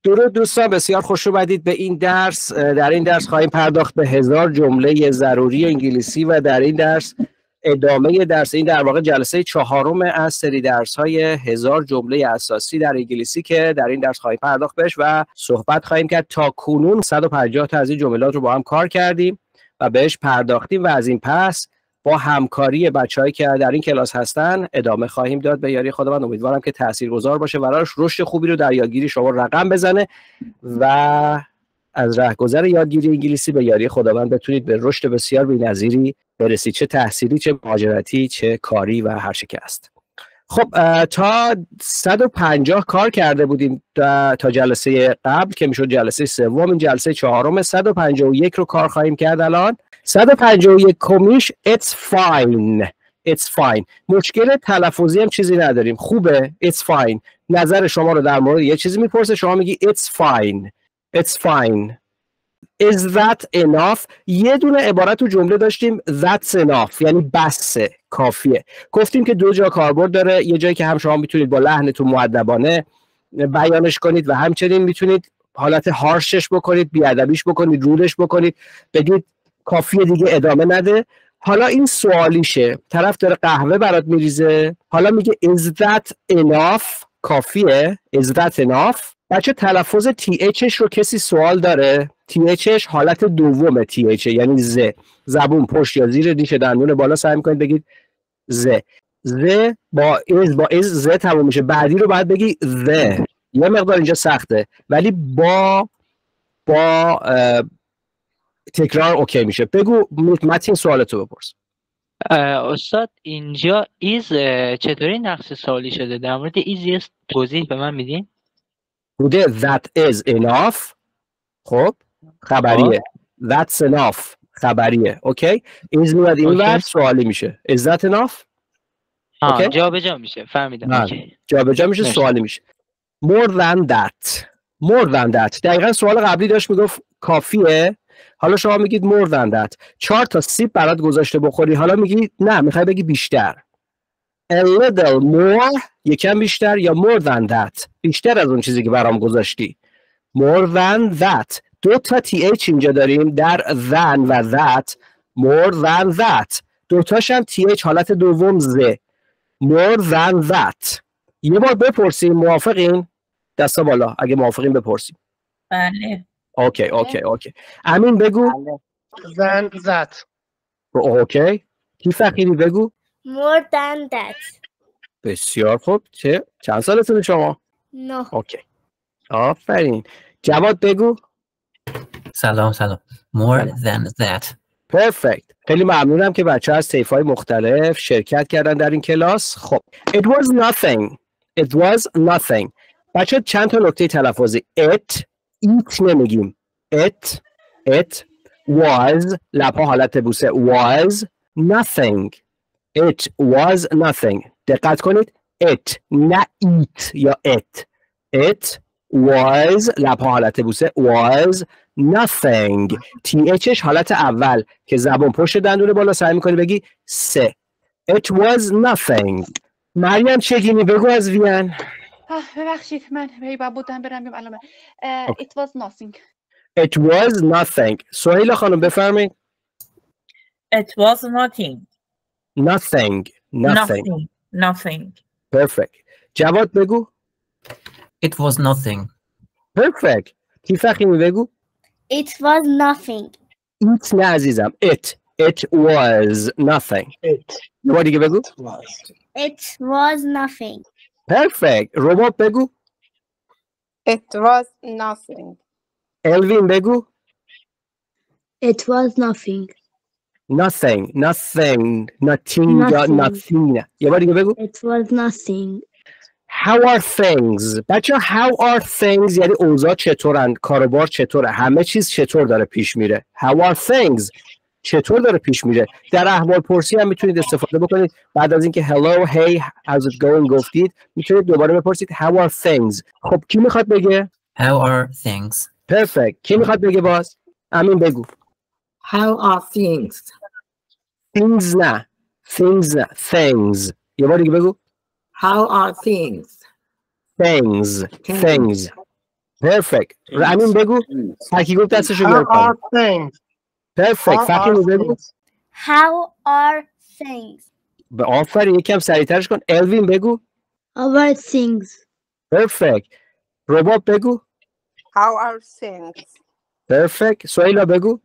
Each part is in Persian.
درود دوستان، بسیار خوش اومدید به این درس. در این درس خواهیم پرداخت به 1000 جمله ضروری انگلیسی و در این درس ادامه درس، این در واقع جلسه 4 از سری درس‌های 1000 جمله اساسی در انگلیسی که در این درس خواهیم پرداخت بهش و صحبت خواهیم کرد. تا کنون 150 تا از این جملات رو با هم کار کردیم و بهش پرداختیم و از این پس با همکاری بچه‌هایی که در این کلاس هستن ادامه خواهیم داد به یاری خودمان. امیدوارم که تاثیرگذار باشه و براش رشد خوبی رو در یادگیری شما رقم بزنه و از رهگذر یادگیری انگلیسی به یاری خداوند بتونید به رشد بسیار بی‌نظیری برسید، چه تحصیلی، چه مهاجرتی، چه کاری و هر چه که است. خب تا 150 کار کرده بودیم تا جلسه قبل که میشد جلسه سوم. این جلسه 4 151 رو کار خواهیم کرد الان. 151 کمیش it's fine. مشکل تلفظی هم چیزی نداریم، خوبه. it's fine. نظر شما رو در مورد یه چیزی میپرسه، شما میگی it's fine. is that enough؟ یه دونه عبارت تو جمله داشتیم that's enough، یعنی بسه، کافیه. گفتیم که دو جا کاربرد داره، یه جایی که هم شما میتونید با لحنتون مؤدبانه بیانش کنید و همچنین میتونید حالت هارشش بکنید، بیادبیش بکنید، رودش بکنید، بگید کافیه دیگه ادامه نده. حالا این سوالیشه، طرف داره قهوه برات میریزه، حالا میگه is that enough؟ کافیه. is that enough؟ بچه تلفظ THش رو کسی سوال داره؟ THش حالت دومه، TH یعنی ز، زبون پشت یا زیر ریش دندون بالا سعی میکنید بگید ز با از ز تموم میشه، بعدی رو باید بگی ز. یه مقدار اینجا سخته ولی با تکرار اوکی میشه. بگو متین سوالتو بپرس. استاد اینجا ایز چطوری نقص سوالی شده؟ در مورد ایز یه توضیح به من میدین؟ بوده that is enough، خب خبریه. that's enough خبریه. اوکی. ایز میاد این ور سوالی میشه is that enough. اوکی. جابجا میشه، فهمیدم. جابجا میشه سوالی میشه. more than that. دقیقا سوال قبلی داشت میگفت کافیه، حالا شما میگید more than that. 4 تا سیب برات گذاشته بخوری، حالا میگی نه، میخوای بگی بیشتر. a little more، یکم بیشتر، یا more than that، بیشتر از اون چیزی که برام گذاشتی. more than that. 2 تا th اینجا داریم در than و that. more than that. 2 تاش هم th حالت دوم ز. more than that. یه بار بپرسیم، موافقین؟ دستا بالا اگه موافقین بپرسیم. بله. اوکی. امین بگو. than that. اوکی. کی فقیری بگو. more than that. بسیار خوب. چند سالتونه شما؟ 9. اوکی. آفرین. جواد بگو. سلام. more than that. پرفکت. خیلی ممنونم که بچه از طیف‌های مختلف شرکت کردن در این کلاس. خب it was nothing. بچه چند تا نکته تلفظی. it نمیگیم. it was، لبها حالت بوسه، was nothing. it was nothing. دقت کنید. it نه eat یا it was، لبها حالت بوسه، was nothing. THش حالت اول که زبان پشت دندون بالا سعی میکنی بگی سه. it was nothing. مریم چگینی بگو از وین. ببخشید من باید بودم برم علامه. it was nothing. it was nothing. سهیلا خانم بفرمایید. it was nothing. perfect. جواد بگو. it was nothing. perfect. کی فخیمی بگو. it was nothing. it نه عزیزم. it was nothing. یه بار دیگه بگو. it was nothing. perfect. رباب بگو. it was nothing. الوین بگو. it was nothing. nothing. یه بار دیگه بگو. it was nothing. how are things. بچه how are things یعنی اوضاع چطورن، کاروبار چطوره، همه چیز چطور داره پیش میره. how are things چطور داره پیش میره. در احوال پرسی هم میتونید استفاده بکنید. بعد از اینکه hello hey how's it going گفتید میتونید دوباره بپرسید how are things. خب کی میخواد بگه؟ how are things. perfect. کی میخواد بگه باز؟ امین بگو. how are things. things نه things. یه بار دیگه بگو. how are things. things. Perfect. امین بگو. هرکی گفت دستشو بیار How are پایین. things? Perfect. How فقط are بگو. things? How are things? به آفرین یکم سریعترش کن. الوین بگو. How are things? Perfect. رباب بگو. How are things? Perfect. سویلا بگو.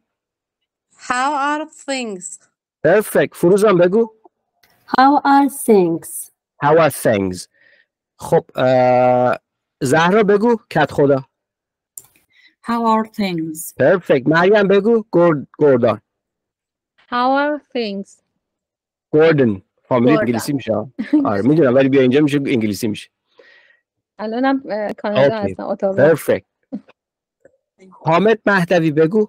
How are things? Perfect. فروزان بگو. How are things? How are things? خب زهرا بگو. کت خدا. How are things? Perfect. مریم بگو. گوردان. How are things? گوردن. فامیلی گوردن. انگلیسی میشه. آره میدونم ولی بیا اینجا میشه انگلیسی میشه. الانم کانادا اوکی. هستم اتاوا. Perfect. حامد مهدوی بگو.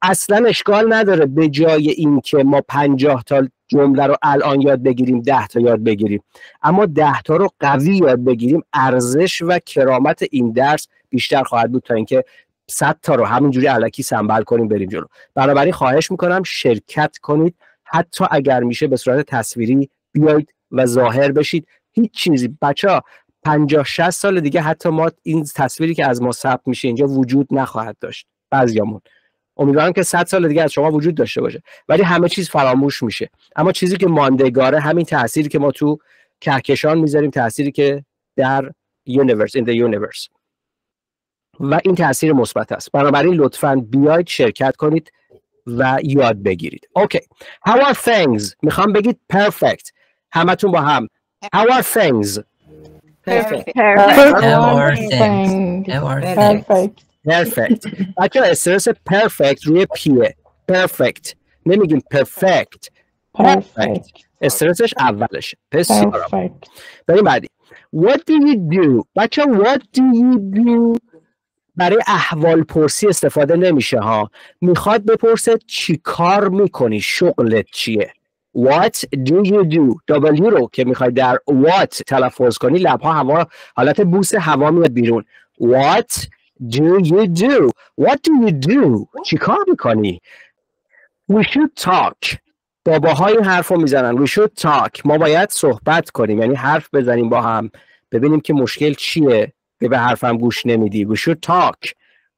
اصلا اشکال نداره به جای این که ما 50 تا جمله رو الان یاد بگیریم 10 تا یاد بگیریم، اما 10 تا رو قوی یاد بگیریم ارزش و کرامت این درس بیشتر خواهد بود تا اینکه 100 تا رو همینجوری الکی سنبل کنیم بریم جلو. بنابراین خواهش میکنم شرکت کنید، حتی اگر میشه به صورت تصویری بیایید و ظاهر بشید. هیچ چیزی بچه‌ها 50-60 سال دیگه حتی ما این تصویری که از ما ثبت میشه اینجا وجود نخواهد داشت. بعضیامون امیدوارم که 100 سال دیگه از شما وجود داشته باشه، ولی همه چیز فراموش میشه. اما چیزی که ماندگاره همین تأثیری که ما تو کهکشان میذاریم، تأثیری که در یونیورس، in the universe، و این تأثیر مثبت است. بنابراین لطفاً بیاید شرکت کنید و یاد بگیرید. اوکی. How are things؟ میخوام بگید perfect. همتون با هم. How are things؟ Perfect. How are things? How are things? Perfect. بچه استرس perfect روی پیه. Perfect. نمیگیم perfect. Perfect. استرسش اولشه. بسیار. بریم بعدی. What do you do؟ بچه what do you do برای احوال پرسی استفاده نمیشه ها. میخواد بپرسه چی کار میکنی، شغلت چیه. What do you do؟ W رو که میخوای در what تلفظ کنی لبها هوا، حالت بوس هوا میاد بیرون. What do you do؟ What do you do؟ چی کار میکنی؟ We should talk. باباها این حرف رو میزنن. We should talk. ما باید صحبت کنیم، یعنی حرف بزنیم با هم ببینیم که مشکل چیه که به حرفم گوش نمیدی. We should talk.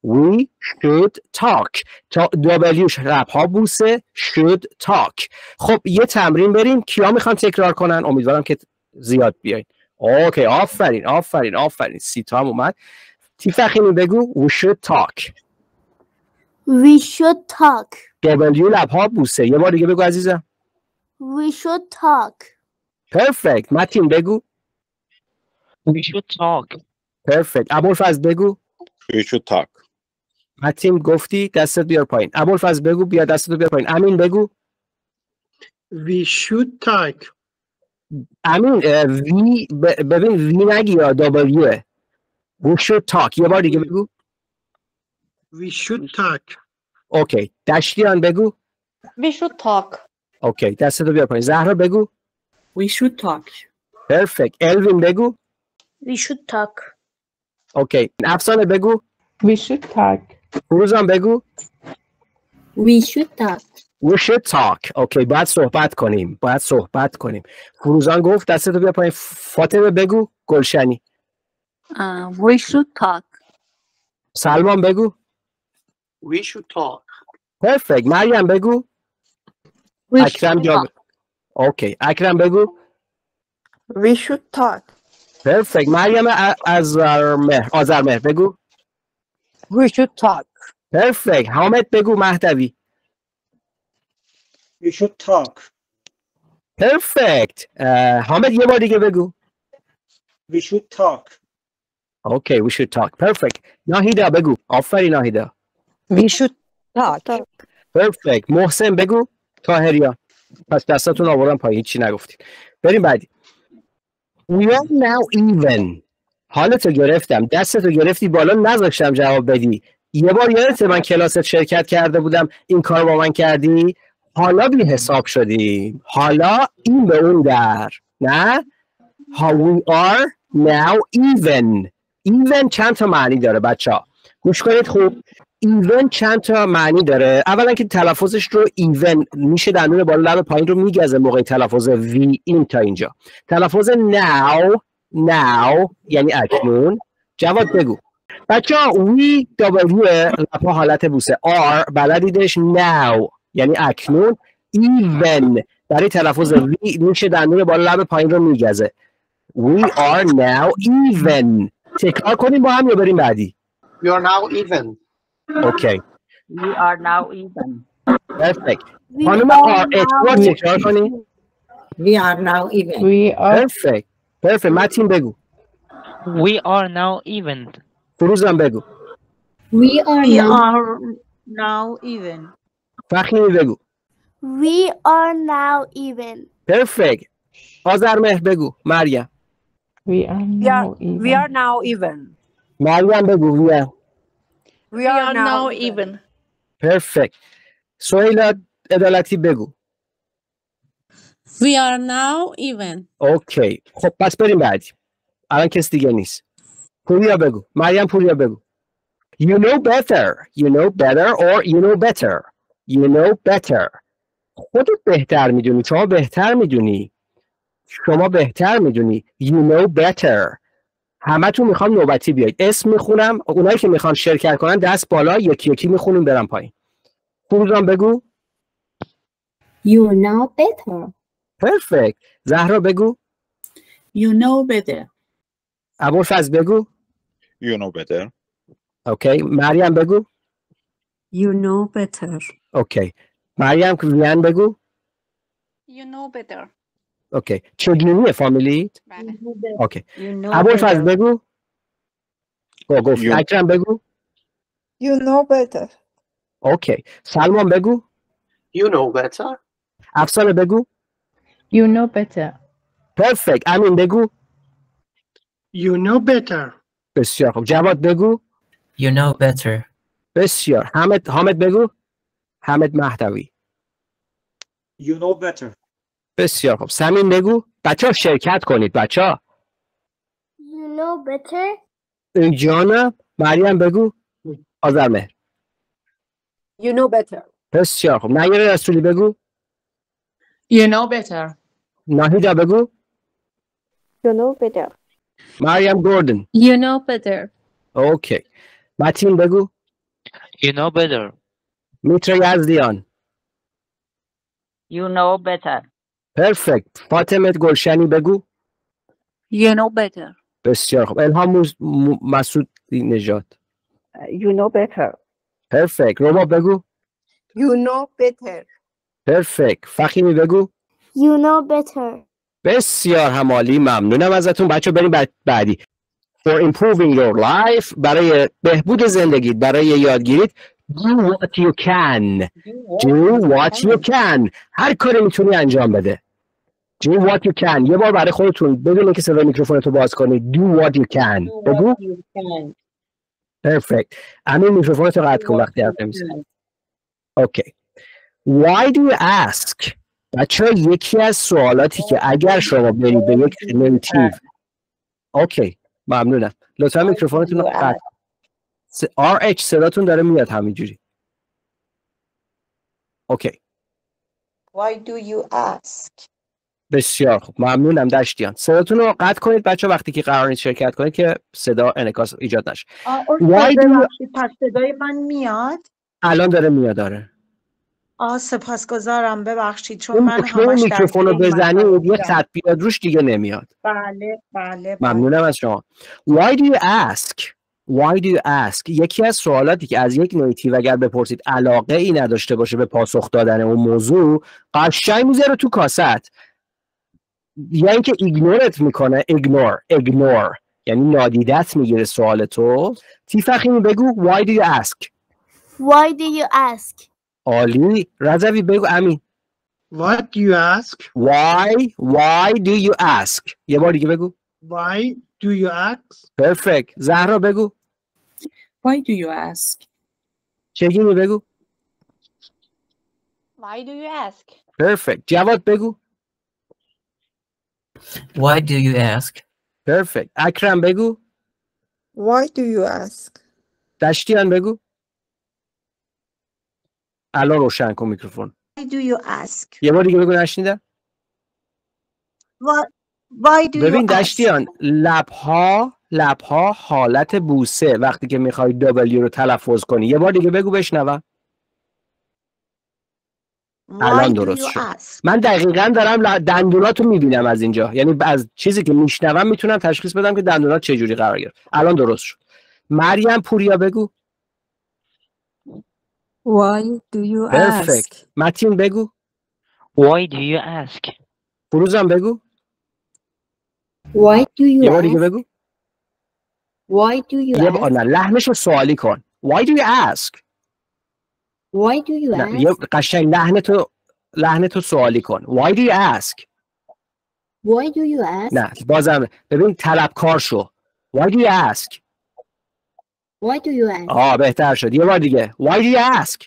We should talk. W لبها بوسه. should talk. خب یه تمرین بریم. کیا میخوان تکرار کنن؟ امیدوارم که زیاد بیاین. اوکی آفرین آفرین آفرین. سیتا هم اومد. تیفخینی بگو. We should talk. We should talk. W لبها بوسه. یه بار دیگه بگو عزیزم. We should talk. Perfect. متین بگو. We should talk. Perfect. ابوالفضل بگو. We should talk. متین گفتی دستت بیار پایین. ابوالفضل بگو بیا دستت بیار پایین. امین بگو. We should talk. امین وی ببین وی نگی یا دبلیوه. We should talk. یه بار دیگه بگو. We should talk. اوکی. دشتیان بگو. We should talk. اوکی. دستتو بیار پایین. زهرا بگو. We should talk. Perfect. الوین بگو. We should talk. اوکی. افسانه بگو. We should talk. فروزان بگو. We should talk. We should talk. اوکی. باید صحبت کنیم. باید صحبت کنیم. فروزان گفت دستتو بیار پایین. فاطمه بگو. گلشنی. We should talk. سلمان بگو. We should talk. Perfect. مریم بگو. اکرم جان. اوکی. اکرم بگو. We should talk. Perfect. مریم آذرمهر بگو. We should talk. Perfect. حامد بگو. مهدوی. We should talk. Perfect. حامد یه بار دیگه بگو. We should talk. Okay, we should talk. Perfect. ناهیدا بگو. آفرین ناهیدا. We should talk. Perfect. محسن بگو. طاهریان. پس دستاتون آوردم پایین هیچی نگفتید. بریم بعدی. We are now even. حالتو گرفتم. دستتو گرفتی بالا نذاشتم جواب بدی. یه بار یادته من کلاست شرکت کرده بودم این کار با من کردی؟ حالا بی حساب شدیم. حالا این به اون در. نه؟ We are now even. Even چند تا معنی داره بچه ها. گوش کنید خوب. Even چند تا معنی داره. اولا که تلفظش رو even میشه دندون بالا لب پایین رو میگزه موقع تلفظ وی این تا اینجا. تلفظ now یعنی اکنون. جواد بگو. بچه ها وی دابلیو لپا حالت بوسه. آر بلدیدش ناو یعنی اکنون. ایون برای تلفظ وی میشه دندون بالا لب پایین رو میگزه. We are now even. تکرار کنیم با هم یا بریم بعدی؟ We are now even. Okay. We are now even. Perfect. خانم RH رو تکرار کنیم. We are now even. We are Perfect. متین بگو. We are now even. فروزم بگو. We are now even. فخیمی بگو. We are now even. Perfect. آذرمهر بگو. مریم. we are now even. مریم بگو. We are now even. Perfect. سهیلا عدالتی بگو. We are now even. اوکی. خب پس بریم بعدی. الان کس دیگه نیست. پوریا بگو. مریم پوریا بگو. You know better. You know better or you know better. You know better. خودت بهتر میدونی. شما بهتر میدونی. شما بهتر میدونی. You know better. همه تو میخوام نوبتی بیاید. اسم میخونم. اونایی که میخوان شرکت کنن دست بالا یکی یکی میخونیم برم پایین. پورزان بگو. You know better. Perfect. زهرا بگو. You know better. ابوالفضل بگو. You know better. اوکی. مریم بگو. You know better. اوکی. مریم ویان بگو. You know better. اوکی. چگونیه فامیلیت؟ بله. اوکی. ابوالفضل بگو. گفت. اکرم بگو. You know better. اوکی. سلمان بگو. You know better. افسانه بگو. You know better. Perfect. امین بگو. You know better. بسیار خوب. جواد بگو. You know better. بسیار. حامد بگو. حامد مهدوی. You know better. بسیار خوب. سمین بگو. بچه ها شرکت کنید بچه ها. You know better. جانم. مریم بگو. آذرمهر. You know better. بسیار خوب. نیر رسولی بگو. You know better. ناهیدا بگو. You know better. مریم گوردن. You know better. اوکی. متین بگو. You know better. میتر یزدیان. You know better. پرفکت. فاطمه گلشنی بگو. You know better. بسیار خوب. الهام مسعود نژاد. You know better. پرفکت. روما بگو. You know better. پرفکت. فخیمی بگو. You know better. بسیار همالی. ممنونم ازتون بچه. بریم بعدی. For improving your life. برای بهبود زندگیت. برای یادگیریت. Do what you can. Do what you can. هر کاری میتونی انجام بده. Do what you can. یه بار برای خودتون بدون اینکه صدای میکروفونتو باز کنید. Do what you can. بگو. Perfect. امین میکروفونتو قطع کن وقتی حرف نمیزنی. اوکی. Why do you ask؟ بچه‌ها یکی از سوالاتی که اگر شما برید به یک نیتیو. اوکی. ممنونم. لطفا میکروفونتون رو قطع. RH صداتون داره میاد همینجوری. اوکی. Why do you ask؟ بسیار خوب. ممنونم دشتیان. صداتون رو قطع کنید بچه وقتی که قرار نیست شرکت کنید که صدا انعکاس ایجاد نشه. پس صدای من میاد؟ الان داره میاد. داره. سپاسگزارم ببخشید چون من همش میکروفون رو بزنید یه خط بیاد روش دیگه نمیاد. بله. ممنونم از شما. Why do you ask؟ Why do you ask؟ یکی از سوالاتی که از یک نیتیو اگر بپرسید علاقه ای نداشته باشه به پاسخ دادن اون موضوع قشنگ میذاره تو کاست. یا اینکه ایگنورت میکنه. ignore یعنی نادیدت میگیره سوال تو. تیفخیمی بگو. Why do you ask؟ Why do you ask؟ عالی. رضوی بگو. امین. What do you ask؟ Why do you ask؟ یه بار دیگه بگو. Why do you ask؟ Perfect. زهرا بگو. Why do you ask؟ چگینی بگو. Why do you ask؟ Perfect. جواد بگو. Why do you ask؟ Perfect. اکرم بگو. Why do you ask؟ دشتیان بگو. الان روشن کن میکروفون. Why do you ask؟ یه بار دیگه بگو. نشنیدم. Why do you ببین ask؟ دشتیان لبها حالت بوسه وقتی که میخوای دبلیو رو تلفظ کنی. یه بار دیگه بگو بشنوم. الان درست شد. من دقیقاً دارم دندوناتو میبینم از اینجا، یعنی از چیزی که میشنوم میتونم تشخیص بدم که دندونات چجوری قرار گرفت. الان درست شد. مریم پوریا بگو. Why do you Perfect. ask? متین بگو. Why do you ask? فروزم بگو. Why do you یه بار دیگه ask? بگو. Why do you یه ask? بار نه، لحنش رو سوالی کن. Why do you ask? Why do you نه، یه ask? قشنگ لحنتو سوالی کن. Why do you ask? Why do you ask? نه بازم ببین طلبکار شو. Why do you ask? Why do you ask? بهتر شد. یه بار دیگه. Why do you ask?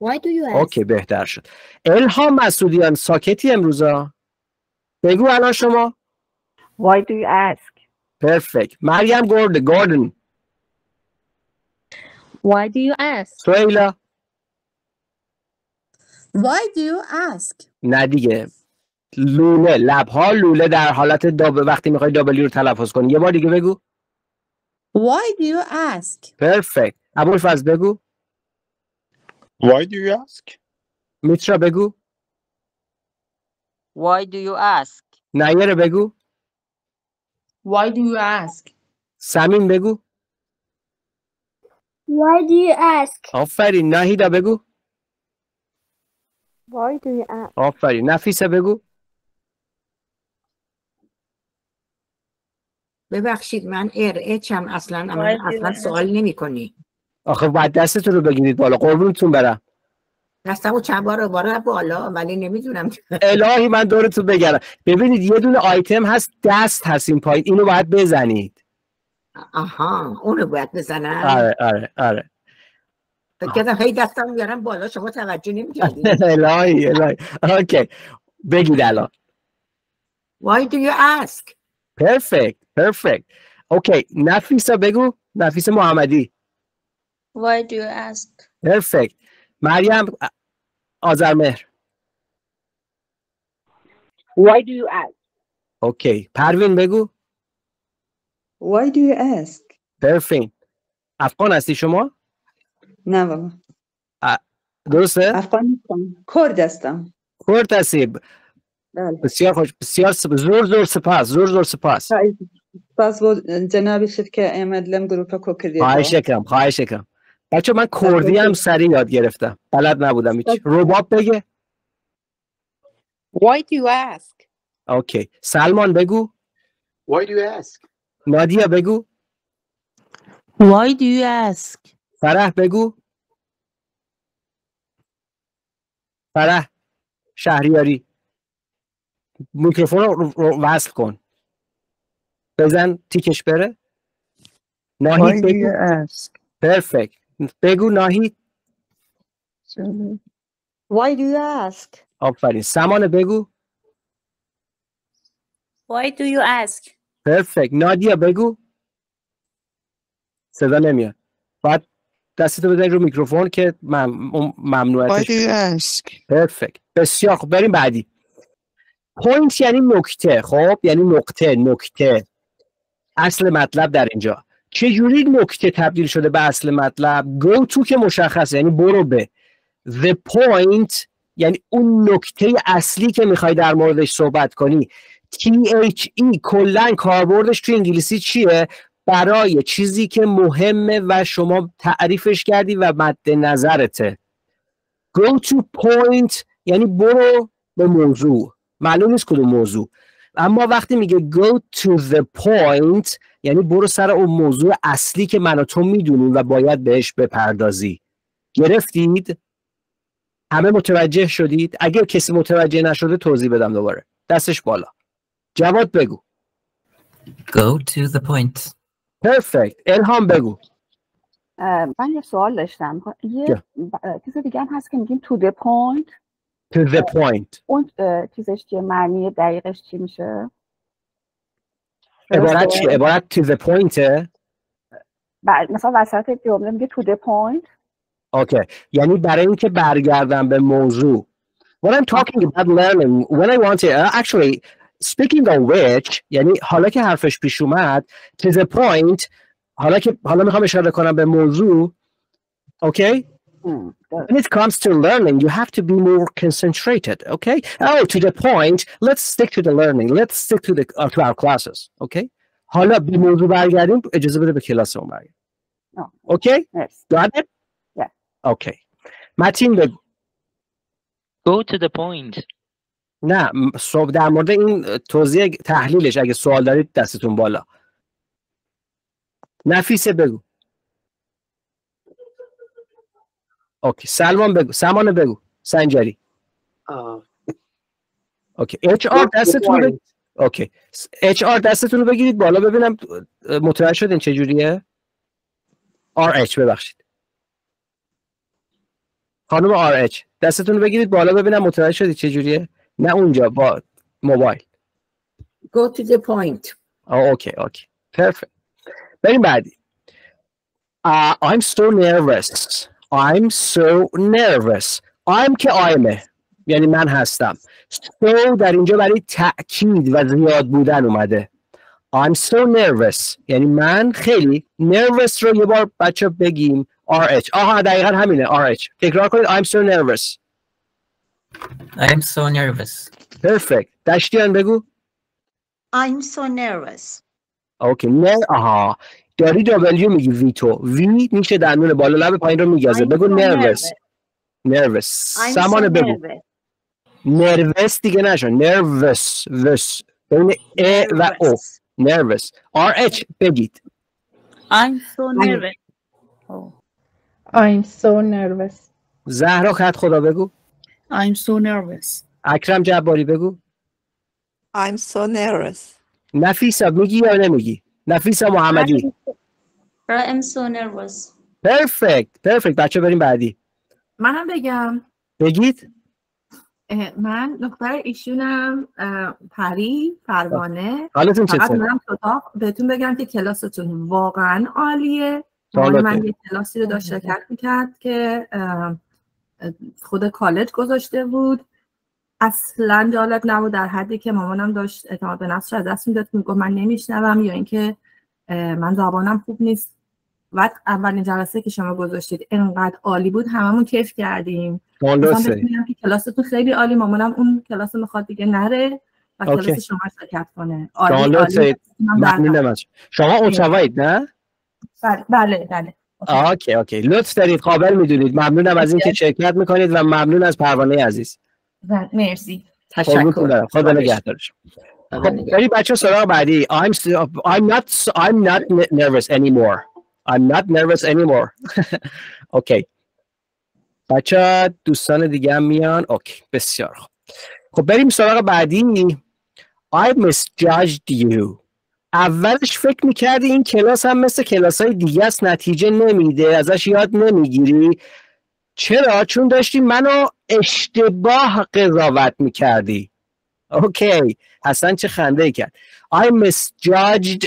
Why do you ask? اوکی بهتر شد. الهام مسعودیان ساکتی امروزا. بگو الان شما. Why do you ask? Perfect. مریم گوردن. Why do you ask? سویلا. Why do you ask? نه دیگه. لوله، لبها لوله در حالت وقتی میخوای دبلیو رو تلفظ کنی. یه بار دیگه بگو. Why do you ask? Perfect. ابوالفضل بگو. Why do you ask? میترا بگو. Why do you ask? نیر بگو. Why do you ask? سمین بگو. Why do you ask? آفرین. ناهیدا بگو. Why do you ask? آفرین. نفیسه بگو. ببخشید من ارچم اصلا سوال نمی کنی. آخه باید دستتون رو بگیرید بالا. قربونتون برم. دستمو چند بار بالا ولی نمیدونم. الهی من دورتون بگردم. ببینید یه دونه آیتم هست، دست هست این پایین، اینو باید بزنید. آها اونو باید بزنم. آره. فکر هی دستم میارم بالا شما توجه نمی‌کردید. الهی. اوکی. بگید الان. Why do you ask? Perfect. اوکی. نفیسه بگو. نفیسه محمدی. Why do you ask? Perfect. مریم آذرمهر. Why do you ask? اوکی. پروین بگو. Why do you ask? Perfect. افغان هستی شما؟ نه بابا. درسته؟ افغانستان. کرد هستم. کرد هستی؟ بله. بسیار خوش. بسیار زور سپاس. سپاس جنابی شد که امد لم گروپا کو کردید. خواهش کردم. بچه من کردی هم سریع یاد گرفتم. بلد نبودم هیچ. رباب بگه. Why do you ask? اوکی. سلمان بگو. Why do you ask? نادیا بگو. Why do you ask? فرح بگو. فرح شهریاری. میکروفون رو وصل کن. بزن تیکش بره. ناهید بگو. Perfect. بگو ناهید. Why do you ask? آفرین. سمانه بگو. Why do you ask? Perfect. نادیا بگو. صدا نمیاد. باید دستتو بزنی رو میکروفون که ممنوعیتش. Why do you ask? Perfect. بسیار خوب. بریم بعدی. پوینت یعنی نکته. خب یعنی نکته. اصل مطلب در اینجا. چجوری نکته تبدیل شده به اصل مطلب؟ go to که مشخصه یعنی برو به. the point یعنی اون نکته اصلی که میخوای در موردش صحبت کنی. the کلن کاربردش تو انگلیسی چیه؟ برای چیزی که مهمه و شما تعریفش کردی و مد نظرته. go to point یعنی برو به موضوع. معلوم نیست کدوم موضوع، اما وقتی میگه go to the point یعنی برو سر اون موضوع اصلی که من و تو میدونیم و باید بهش بپردازی. گرفتید؟ همه متوجه شدید؟ اگر کسی متوجه نشده توضیح بدم دوباره. دستش بالا. جواد بگو. Go to the point. Perfect. الهام بگو. من یه سوال داشتم. یه چیز دیگه هم هست که میگیم to the point. To the point. اون چیزش چیه؟ معنی دقیقش چی میشه؟ عبارت چیه؟ عبارت to the point. مثلا وسط جمله میگه to the point. اوکی. یعنی برای اینکه برگردم به موضوع. What I'm talking about learning, when I want to, actually, speaking of which یعنی حالا که حرفش پیش اومد to the point حالا میخوام اشاره کنم به موضوع okay when it comes to learning you have to be more concentrated okay to the point let's stick to the learning let's stick to our classes okay حالا به موضوع برگردیم اجازه بده به کلاسمون برگردیم okay got it okay متین بگو Go to the point. نه در مورد این توضیح تحلیلش اگه سوال دارید دستتون بالا. نفیسه بگو. اوکی سلمان بگو. سمان بگو. سنجری. اوکی HR دستتون بگید. اوکی HR دستتون رو بگیرید بالا ببینم متوجه شدین چه جوریه؟ RH ببخشید. خانم RH دستتون رو بگیرید بالا ببینم متوجه شدید چه جوریه؟ نه اونجا با موبایل. Go to the point. اوکی perfect. بریم بعدی. I'm so nervous. I'm so nervous. I'm که I'مه یعنی من هستم. So در اینجا برای تأکید و زیاد بودن اومده. I'm so nervous یعنی من خیلی nervous رو یه بار بچه بگیم RH. آها دقیقا همینه RH. تکرار کنید I'm so nervous. I'm so nervous. Perfect. دشتیان بگو. I'm so nervous. اوکی آها داری W میگی وی تو وی میشه دندون بالا لب پایین رو میگازه بگو nervous سمان بگو nervous دیگه نشون nervous بین ا و او nervous RH بگید I'm so nervous. I'm so nervous. زهرا خط خدا بگو I'm so nervous. اکرم جباری بگو I'm so nervous. نفیسا میگی یا نمیگی نفیسا محمدی I'm so nervous. perfect بچه بریم بعدی منم بگم بگید من دختر ایشونم پروانه حالتون فقط چطوره؟ منم بهتون بگم که کلاستون واقعا عالیه من یه کلاسی رو داشت شرکت میکرد که خود کالج گذاشته بود اصلا جالب نبود در حدی که مامانم داشت اعتماد به نفسش از دست میداد میگفت من نمیشنوم یا اینکه من زبانم خوب نیست و اولین جلسه که شما گذاشتید انقدر عالی بود هممون کیف کردیم مثلا بگم که کلاستون خیلی عالی مامانم اون کلاس میخواد دیگه نره و کلاس شما شرکت کنه عالی ممنونم شما اتاوایید نه بله اوکی لطف دارید قابل میدونید ممنونم از اینکه شرکت میکنید و ممنون از پروانه عزیز مرسی تشکر خدا نگهدارش بریم بچه سراغ بعدی I'm not nervous anymore اوکی بچه دوستان دیگه هم میان اوکی بسیار خب بریم سراغ بعدی I misjudged you اولش فکر میکردی این کلاس هم مثل کلاس های دیگه است نتیجه نمیده ازش یاد نمیگیری چرا؟ چون داشتی منو اشتباه قضاوت میکردی اوکی حسن چه خنده ای کرد I misjudged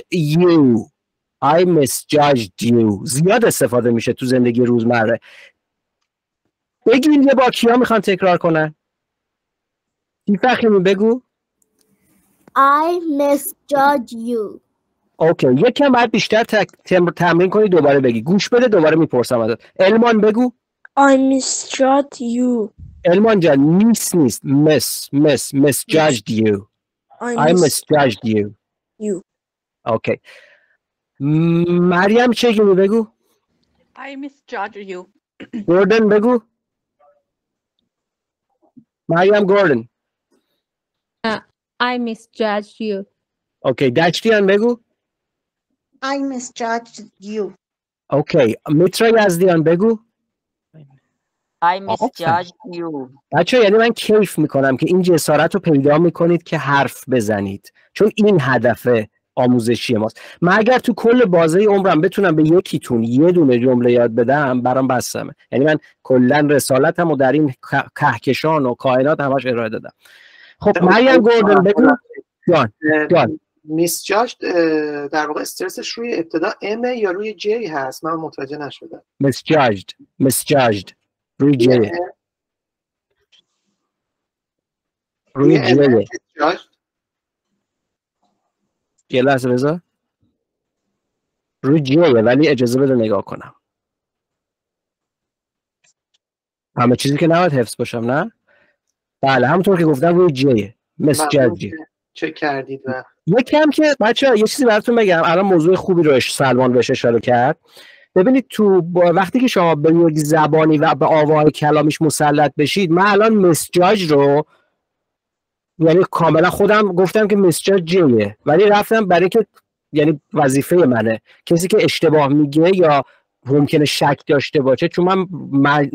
you زیاد استفاده میشه تو زندگی روزمره بگیم یه با کیا میخوان تکرار کنن فخیمی بگو I misjudge you. اوکی یکم بعد بیشتر تمرین کنی دوباره بگی گوش بده دوباره میپرسم ازت المان بگو I misjudge you. المان جان نیست misjudged you I misjudged you اوکی مریم چه گیمی بگو I misjudge you. گوردن بگو مریم گوردن I misjudge you. اوکی دشتیان بگو I misjudged you. اوکی میترا یزدیان بگو I misjudged you. بچه یعنی من کیف میکنم که این جسارت رو پیدا میکنید که حرف بزنید چون این هدف آموزشی ماست من اگر تو کل بازه عمرم بتونم به یکیتون یه دونه جمله یاد بدم برام بسمه یعنی من کلا رسالتم و در این کهکشان و کائنات همش ارائه دادم خب مریم گوردن بگو جان misjudged در واقع استرسش روی ابتدا ام یا روی جی هست من متوجه نشدم misjudged روی جی روی جی یه لحظه بذار. روی جیه ولی اجازه بده نگاه کنم. همه چیزی که نباید حفظ باشم نه؟ بله همونطور که گفتم روی جیه. مسجد چک کردید و یکم که بچه‌ها یه چیزی براتون بگم. الان موضوع خوبی رو سلمان بهش اشاره کرد. ببینید تو وقتی که شما به یک زبانی و به آواهای کلامیش مسلط بشید، من الان مسجاج رو یعنی کاملا خودم گفتم که مسجاج جیه، ولی رفتم برای که یعنی وظیفه منه کسی که اشتباه میگه یا ممکنه شک داشته باشه، چون من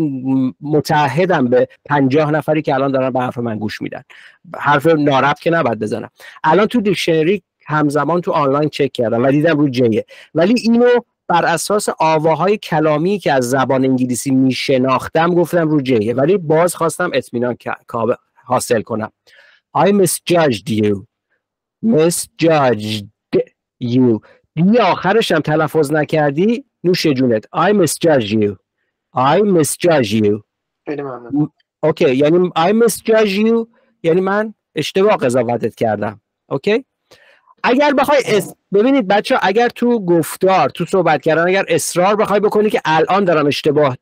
متعهدم به 50 نفری که الان دارن به حرف من گوش میدن، حرف ناربط که نباید بزنم. الان تو دیکشنری همزمان تو آنلاین چک کردم و دیدم روی جیه، ولی اینو بر اساس آواهای کلامی که از زبان انگلیسی میشناختم گفتم رو جیه، ولی باز خواستم اطمینان حاصل کنم. I misjudged you. Misjudged you. دی آخرش هم تلفظ نکردی نوش جونت. I misjudged you. I misjudged you. خیلی ممنون. اوکی، یعنی I misjudged you یعنی من اشتباه قضاوتت کردم. اوکی؟ اگر بخوای ببینید بچه ها، اگر تو گفتار تو صحبت کردن اگر اصرار بخوای بکنی که الان دارم اشتباه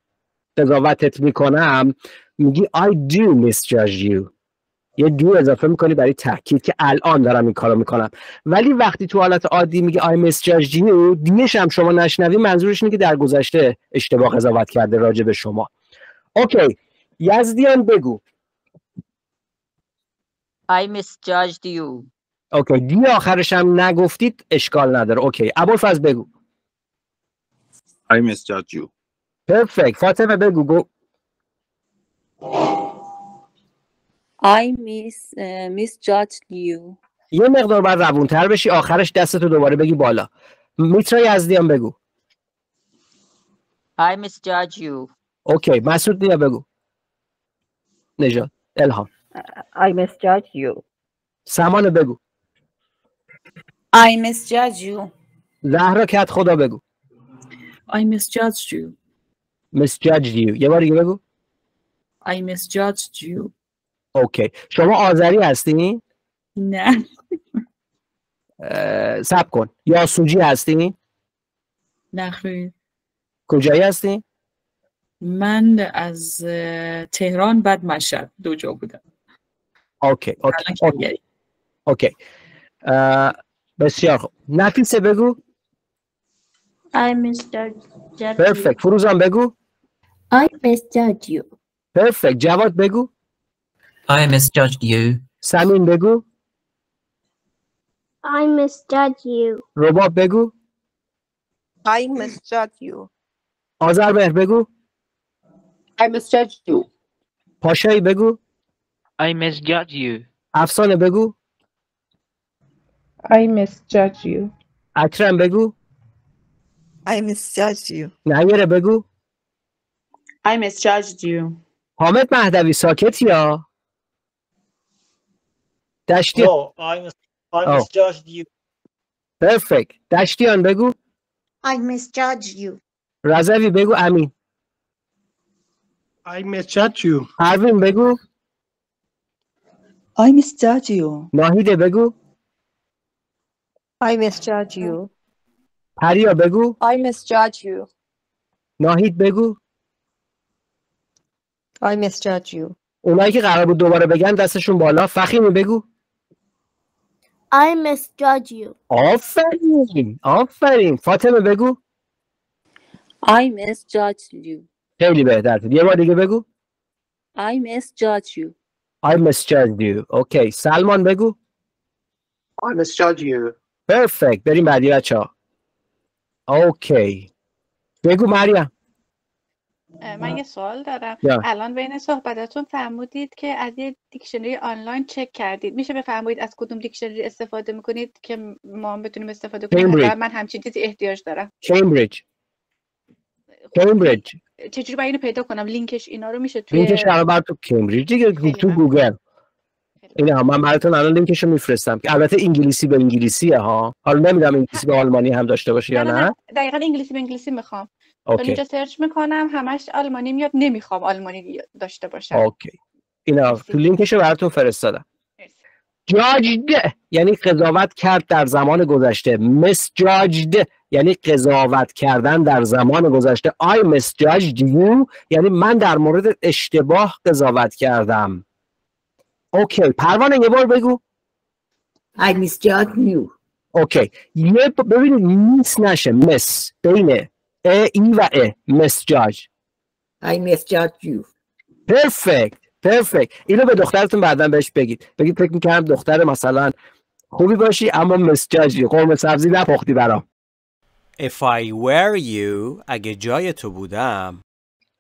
قضاوتت میکنم، میگی I do misjudge you. یه دو اضافه میکنی برای تاکید که الان دارم این کارو میکنم. ولی وقتی تو حالت عادی میگی I misjudge you، دیش هم شما نشنوی، منظورش اینه که در گذشته اشتباه قضاوت کرده راجع به شما. اوکی، یزدیان بگو. I misjudged you. اوکی، دی آخرش هم نگفتید اشکال نداره. اوکی، ابوالفضل بگو. I misjudge you. پرفکت. فاطمه بگو. گو. I misjudged you. یه مقدار باید روونتر بشی، آخرش دستتو دوباره بگی بالا. میترا یزدیان بگو. I misjudge you. اوکی، مسعود نیا بگو. نجات، الهام. I misjudge you. سمان بگو. I misjudge you. زهرا کت خدا بگو. I misjudged you. misjudged you. یه بار دیگه بگو. I misjudged you. اوکی، شما آذری هستین؟ نه. صبر کن. یا سوجی هستین؟ نه خیر. کجایی هستین؟ من از تهران بعد مشهد دو جا بودم. اوکی. اوکی. بسیار خوب. نفیسه بگو. I misjudged you. پرفکت. فروزان بگو. I misjudge you. پرفکت. جواد بگو. I misjudged you. سمین بگو. I misjudge you. رباب بگو. I misjudge you. آذربهر بگو. I misjudge you. پاشایی بگو. I misjudge you. افسانه بگو. I misjudge you. اکرم بگو. I misjudge you. نیره بگو. I misjudged you. حامد مهدوی ساکت یا دشتی. No, I misjudged you. پرفکت. دشتیان بگو. I misjudge you. رضوی بگو. امین. I misjudge you. پروین بگو. I misjudge you. ناهیده بگو. I misjudge you. پریا بگو. I misjudge you. ناهید بگو. I misjudge you. اونایی که قرار بود دوباره بگن دستشون بالا. فخیمی بگو. I misjudge you. آفرین. آفرین. فاطمه بگو. I misjudge you. خیلی بهتر. یه بار دیگه بگو. I misjudge you. I misjudged you. اوکی. سلمان بگو. I misjudge you. پرفکت. بریم بعدی بچه‌ها. اوکی. بگو مریم. من یه سوال دارم. یا. الان بین صحبتاتون فرمودید که از یه دیکشنری آنلاین چک کردید. میشه بفرمایید از کدوم دیکشنری استفاده میکنید که ما بتونیم استفاده کنیم؟ من همچین چیزی احتیاج دارم. کمبریج. کمبریج. چجوری باید اینو پیدا کنم؟ لینکش اینا رو میشه توی لینکش الان تو کمبریج دیگه تو گوگل. اینا من براتون الان لینکشو میفرستم که البته انگلیسی به انگلیسیه ها. حالا نمیدونم انگلیسی به آلمانی هم داشته باشه یا نه. دقیقاً انگلیسی به انگلیسی میخوام. اوکی. اینجا سرچ میکنم همش آلمانی میاد، نمیخوام آلمانی داشته باشم. اوکی. اینا تو لینکشو براتون فرستادم. judged یعنی قضاوت کرد در زمان گذشته. misjudged یعنی قضاوت کردن در زمان گذشته. I misjudged you یعنی من در مورد اشتباه قضاوت کردم. اوکی پروانه یه بار بگو. I misjudged you. اوکی یه ببینید میس نشه مس بین ای و misjudge. I misjudged you. perfect. اینو به دخترتون بعداً بهش بگید فکر می‌کردم دختر مثلا خوبی باشی اما misjudge قرمه سبزی نپختی برام. If I were you اگه جای تو بودم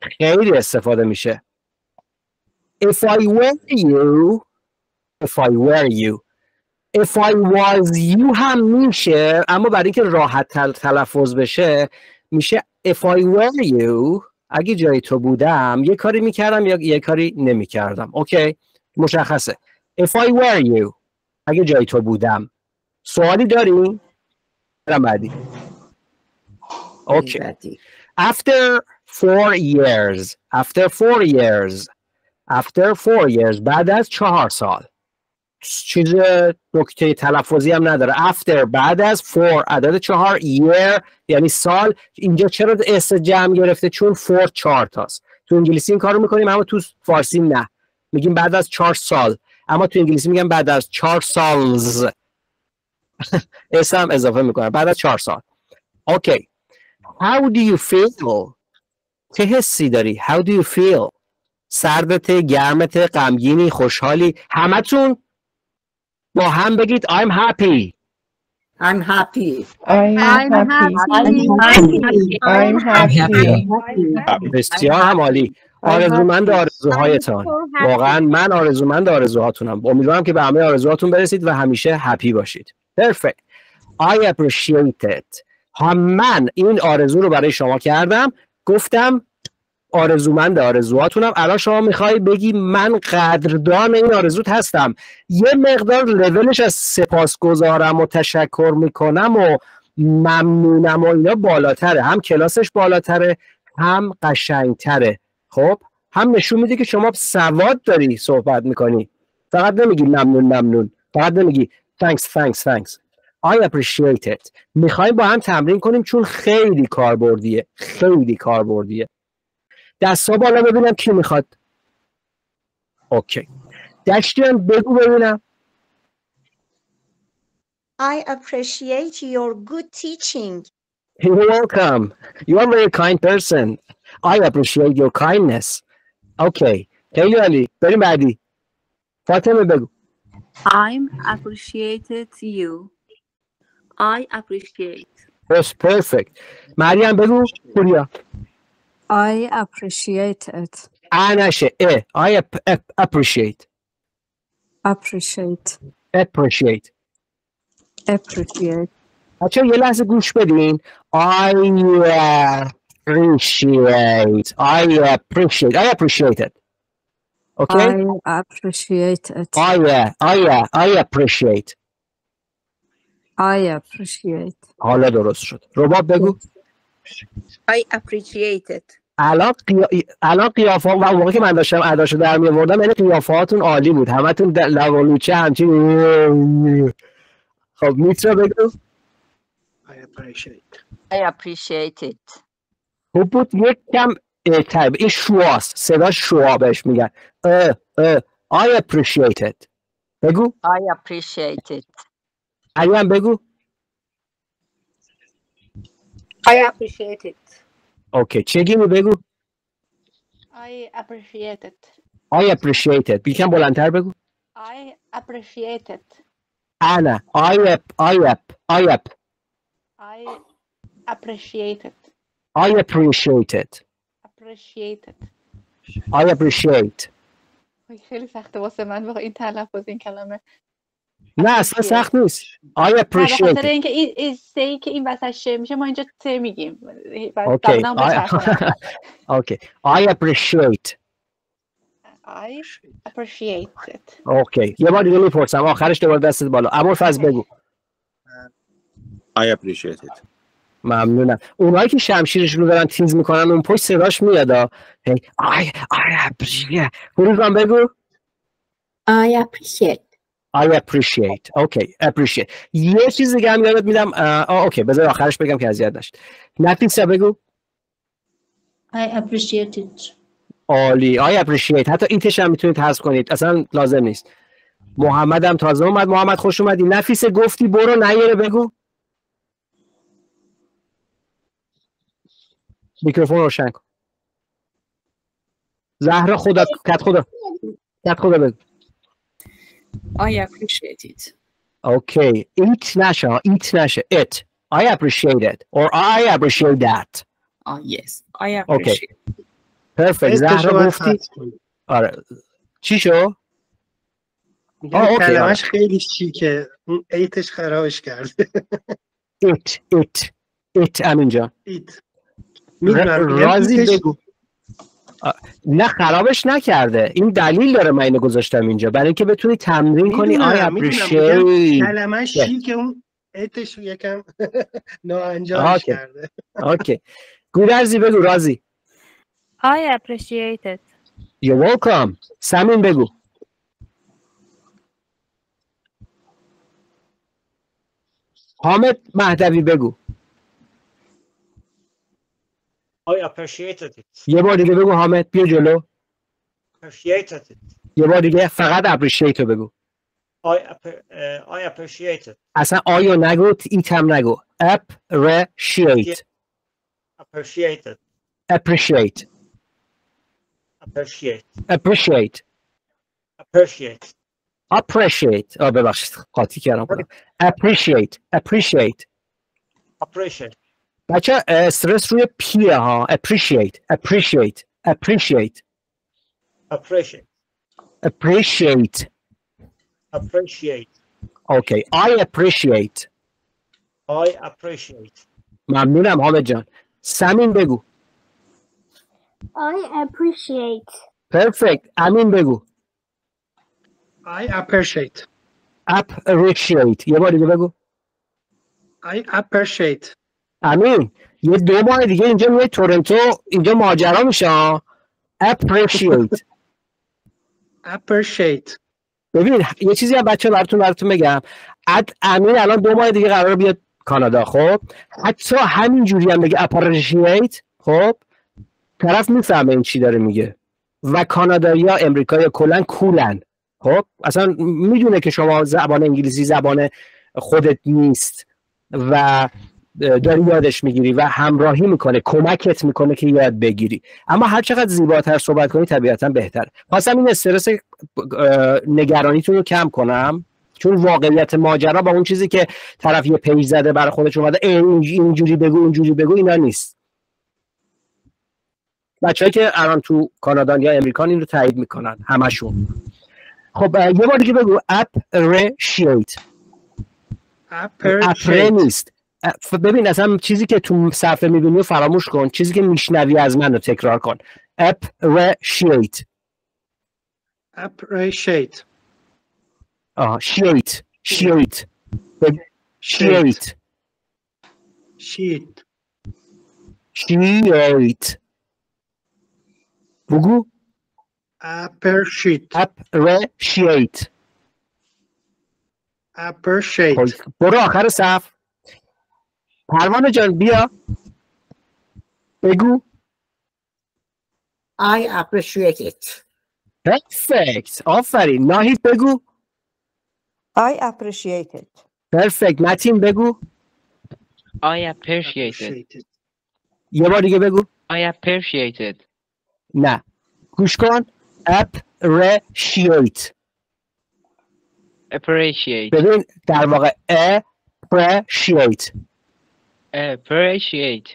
خیلی استفاده میشه. If I were you If I was you هم میشه اما برای اینکه راحت تلفظ بشه میشه If I were you اگه جای تو بودم یه کاری میکردم یا یه کاری نمیکردم. اوکی مشخصه. If I were you اگه جای تو بودم. سوالی داری؟ برم بعدی. اوکی After 4 years بعد از 4 سال چیز نکته تلفظی هم نداره. after بعد از 4 عدد 4 year یعنی سال. اینجا چرا اس جمع گرفته؟ چون 4 تاست. تو انگلیسی این کارو میکنیم اما تو فارسی نه. میگیم بعد از 4 سال اما تو انگلیسی میگم بعد از 4 سالز. اس هم اضافه میکنم بعد از 4 سال. اوکی How do you feel؟ چه حسی داری؟ How do you feel؟ سردته، گرمته، غمگینی، خوشحالی؟ همتون با هم بگید I'm happy. I'm happy. بسیار هم عالی. آرزومند آرزوهایتان. واقعا من آرزومند آرزوهاتونم. امیدوارم که به همه آرزوهاتون برسید و همیشه هپی باشید. Perfect. I appreciate it. من این آرزو رو برای شما کردم. گفتم آرزومند آرزوهاتونم. الان شما میخوای بگی من قدردان این آرزوت هستم. یه مقدار لولش از سپاسگزارم و تشکر میکنم و ممنونم و اینا بالاتره. هم کلاسش بالاتره هم قشنگتره. خب هم نشون میده که شما سواد داری صحبت میکنی. فقط نمیگی ممنون. فقط نمیگی thanks. I appreciate it. میخوایم با هم تمرین کنیم چون خیلی کاربردیه. دستا بالا ببینم کی میخواد. اوکی دشتیان بگو ببینم. I appreciate your good teaching. You're welcome. You are a very kind person. I appreciate your kindness. اوکی خیلی عالی. بریم بعدی. فاطمه بگو. I'm appreciated you. I appreciate. That's perfect. مریم بگو. پوریا. I appreciate it. نشه. I appreciate. Appreciate. بچه یه لحظه گوش بدین. I appreciate it. Okay? I appreciate it. I appreciate. حالا درست شد. رباب بگو. I appreciate it. الان قیافه و موقعی که من داشتم اداشو در می آوردم یعنی قیافه هاتون عالی بود. همتون لولوچه همچین. خب میترا بگو. I appreciate it. خوب بود. یک کم تایب این شواست. صدا شوا بهش میگن. I appreciate it. بگو. I appreciate it. علیان بگو. I appreciate it. اوکی چگیمی بگو. I appreciate it. I appreciate it. بیکم بلندتر بگو. I appreciate it. انا I appreciate it. I appreciate it. I appreciate. خیلی سخته واسه من واقعا این تلفظ این کلمه. نه اصلا سخت نیست. I appreciate. به خاطر اینکه این سی که این وسط شه میشه ما اینجا ته میگیم. اوکی. اوکی. I appreciate. I appreciate it. اوکی. یه بار دیگه میپرسم آخرش دوباره دستت بالا. ابوالفضل بگو. I appreciate it. ممنونم. اونایی که شمشیرشون رو دارن تیز میکنن اون پشت صداش میاد. I appreciate. فروزان بگو. I appreciate. I appreciate. اوکی appreciate. یه چیز دیگه هم یادت میدم. اوکی بذار آخرش بگم که اذیت نشید. نفیسه بگو. I appreciate it. عالی. I appreciate. حتی ایتش هم میتونید حذف کنید. اصلا لازم نیست. محمد هم تازه اومد. محمد خوش اومدی. نفیسه گفتی برو نیاره بگو. میکروفون روشن کن. زهرا خدا کت خدا بگو. I appreciate it. Okay. Eat نشه. It. I appreciate it. Or I appreciate that. Yes. I appreciate it. Perfect. زهرا گفتی. آره. چی شو؟ میگم کلمش خیلی شیکه. اون ایتش خرابش کرده. It امین جان. رازی بگو. نه خرابش نکرده. این دلیل داره من اینو گذاشتم اینجا برای اینکه بتونی تمرین کنی. I appreciate. کلمش شیکه اون ایتش یکم ناانجامش کرده. اوکی. گودرزی بگو رازی. I appreciate it. You're welcome. سمین بگو. حامد مهدوی بگو. I appreciated it. یه بار دیگه بگو حامد بیا جلو. Appreciated it. یه بار دیگه فقط appreciate رو بگو. I appreciate it. اصلا آیو نگو ایت هم نگو. appreciate. Appreciated. appreciate. Appreciate. appreciate. Appreciate. appreciate. ببخشید قاطی کردم. appreciate. appreciate. Appreciate. بچه استرس روی پیه ها. appreciate. appreciate. appreciate. Appreciate. appreciate. Appreciate. Okay. I appreciate. I appreciate. ممنونم حامد جان. سمین بگو. I appreciate. Perfect. امین بگو. I appreciate. appreciate. یه بار دیگه بگو. I appreciate. امین یه 2 ماه دیگه اینجا میای تورنتو اینجا ماجرا میشه. appreciate. appreciate. ببین یه چیزی هم بچه براتون بگم. امین الان 2 ماه دیگه قرار بیاد کانادا. خب حتی همین جوری هم بگه appreciate خب طرف میفهمه این چی داره میگه. و کانادایی ها امریکایی کلن کولن. خب اصلا میدونه که شما زبان انگلیسی زبان خودت نیست و داری یادش میگیری و همراهی میکنه کمکت میکنه که یاد بگیری. اما هر چقدر زیباتر صحبت کنی طبیعتا بهتره. خواستم این استرس نگرانیتون رو کم کنم چون واقعیت ماجرا با اون چیزی که طرف یه پیج زده برای خودش اومده اینجوری بگو اونجوری بگو اینا نیست. بچه‌ای که الان تو کانادا یا امریکان این رو تایید میکنن همشون. خب یه بار دیگه بگو appreciate. نیست. ببین اصلا چیزی که تو صفحه میبینی رو فراموش کن. چیزی که میشنوی از من رو تکرار کن. appreciate. appreciate. sheet. sheet. sheet. sheet. sheet. بگو. appreciate. appreciate. appreciate. برو آخر صف. پروانه جان بیا بگو. I appreciate it. Perfect. آفرین. ناهید بگو. I appreciate it. Perfect. متین بگو. I appreciate it. یه بار دیگه بگو. I appreciate it. نه. گوش کن. appreciate. appreciate. ببین در واقع appreciate. appreciate.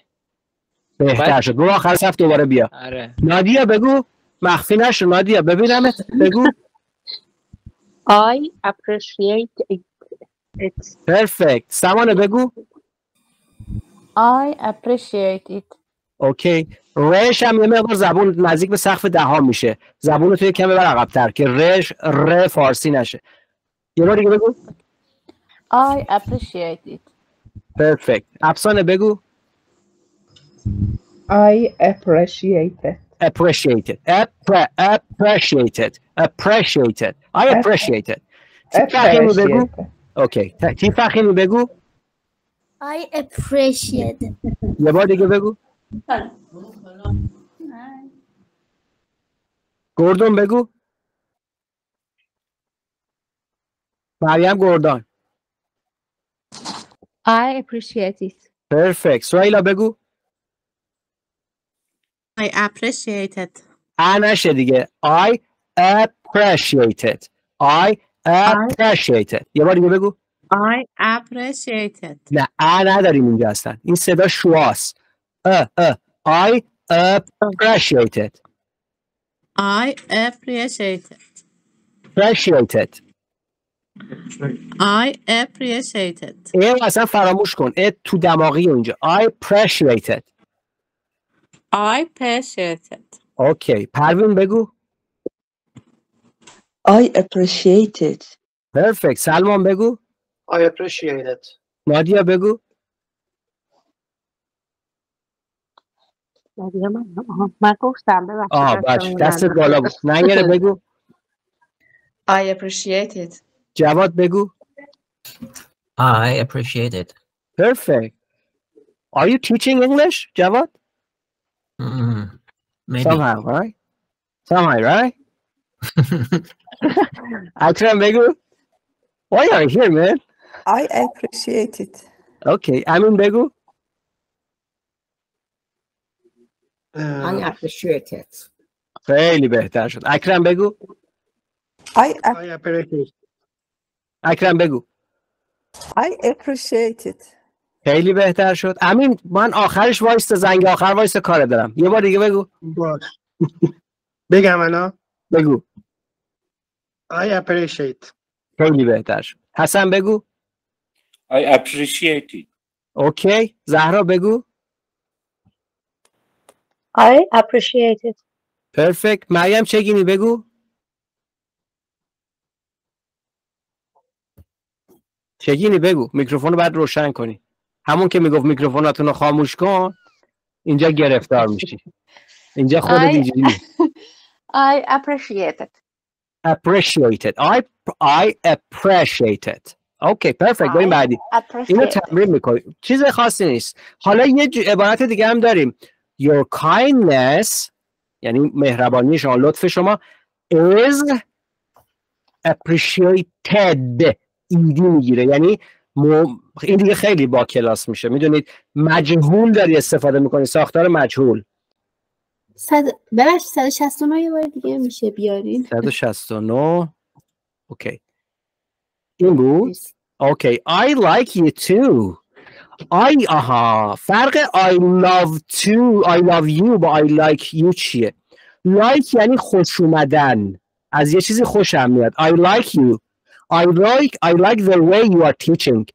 بهتر شد. برو آخر صف دوباره بیا. آره. نادیا بگو. مخفی نشو نادیا ببینمت. بگو. I appreciate it. Perfect. سمانه بگو. I appreciate it. اوکی. رش هم یه مقدار زبون نزدیک به سقف 10 میشه. زبون تو کم ببر عقب‌تر که رش ر فارسی نشه. یه بار دیگه بگو. I appreciate it. Perfect. افسانه بگو. I appreciate it. Appreciate it. Appreciate it. Appreciate it. I appreciate it. فخیمی بگو. اوکی تی فخیمی بگو. I appreciate it. یه بار دیگه بگو. گوردون بگو. مریم گوردون. I appreciate it. Perfect. سویلا بگو. I appreciate it. نشه دیگه. I appreciate it. I appreciate it. یه بار دیگه بگو. I appreciate it. نه نداریم اینجا اصلا. این صدا شواست. I appreciate it. I appreciate it. Appreciate it. I appreciate it. اصلا فراموش کن. تو دماغی اونجا. I appreciate it. I appreciate it. اوکی. پروین بگو. I appreciate it. Perfect. سلمان بگو. I appreciate it. نادیا بگو. نادیا من گفتم بچه دست بالا بود. نگره بگو. I appreciate it. جواد بگو. I appreciate it. Perfect. Are you teaching English, Javad? Maybe. Somehow, right? Somehow, right? Akram begu? Why are you here, man? I appreciate it. Okay. Amin begu? I appreciate it. خیلی بهتر شد. اکرم بگو. I appreciate it. اکرم بگو. I appreciate it. خیلی بهتر شد. امین من آخرش وایست زنگ آخر وایست کار دارم. یه بار دیگه بگو. باش. بگم الان. بگو. I appreciate. خیلی بهتر شد. حسن بگو. I appreciate it. اوکی. زهرا بگو. I appreciate it. Perfect. مریم چگینی بگو. چگینی بگو. میکروفون رو باید روشن کنی. همون که میگفت میکروفوناتون رو خاموش کن اینجا گرفتار میشی. اینجا خودت اینجوری. I appreciate it. Appreciate it. I appreciate it. Okay, perfect. بریم بعدی. اینو تمرین میکنیم. چیز خاصی نیست. حالا یه عبارت دیگه هم داریم. Your kindness یعنی مهربانی شما، لطف شما is appreciated. ایدی میگیره. یعنی این دیگه خیلی با کلاس میشه. میدونید مجهول داری استفاده میکنی. ساختار مجهول. 169 یه بار دیگه میشه بیارین. 169. اوکی. این بود. اوکی. I like you too. فرق I love you با I like you چیه؟ like یعنی خوش اومدن. از یه چیزی خوشم میاد. I like you. I like the way you are teaching.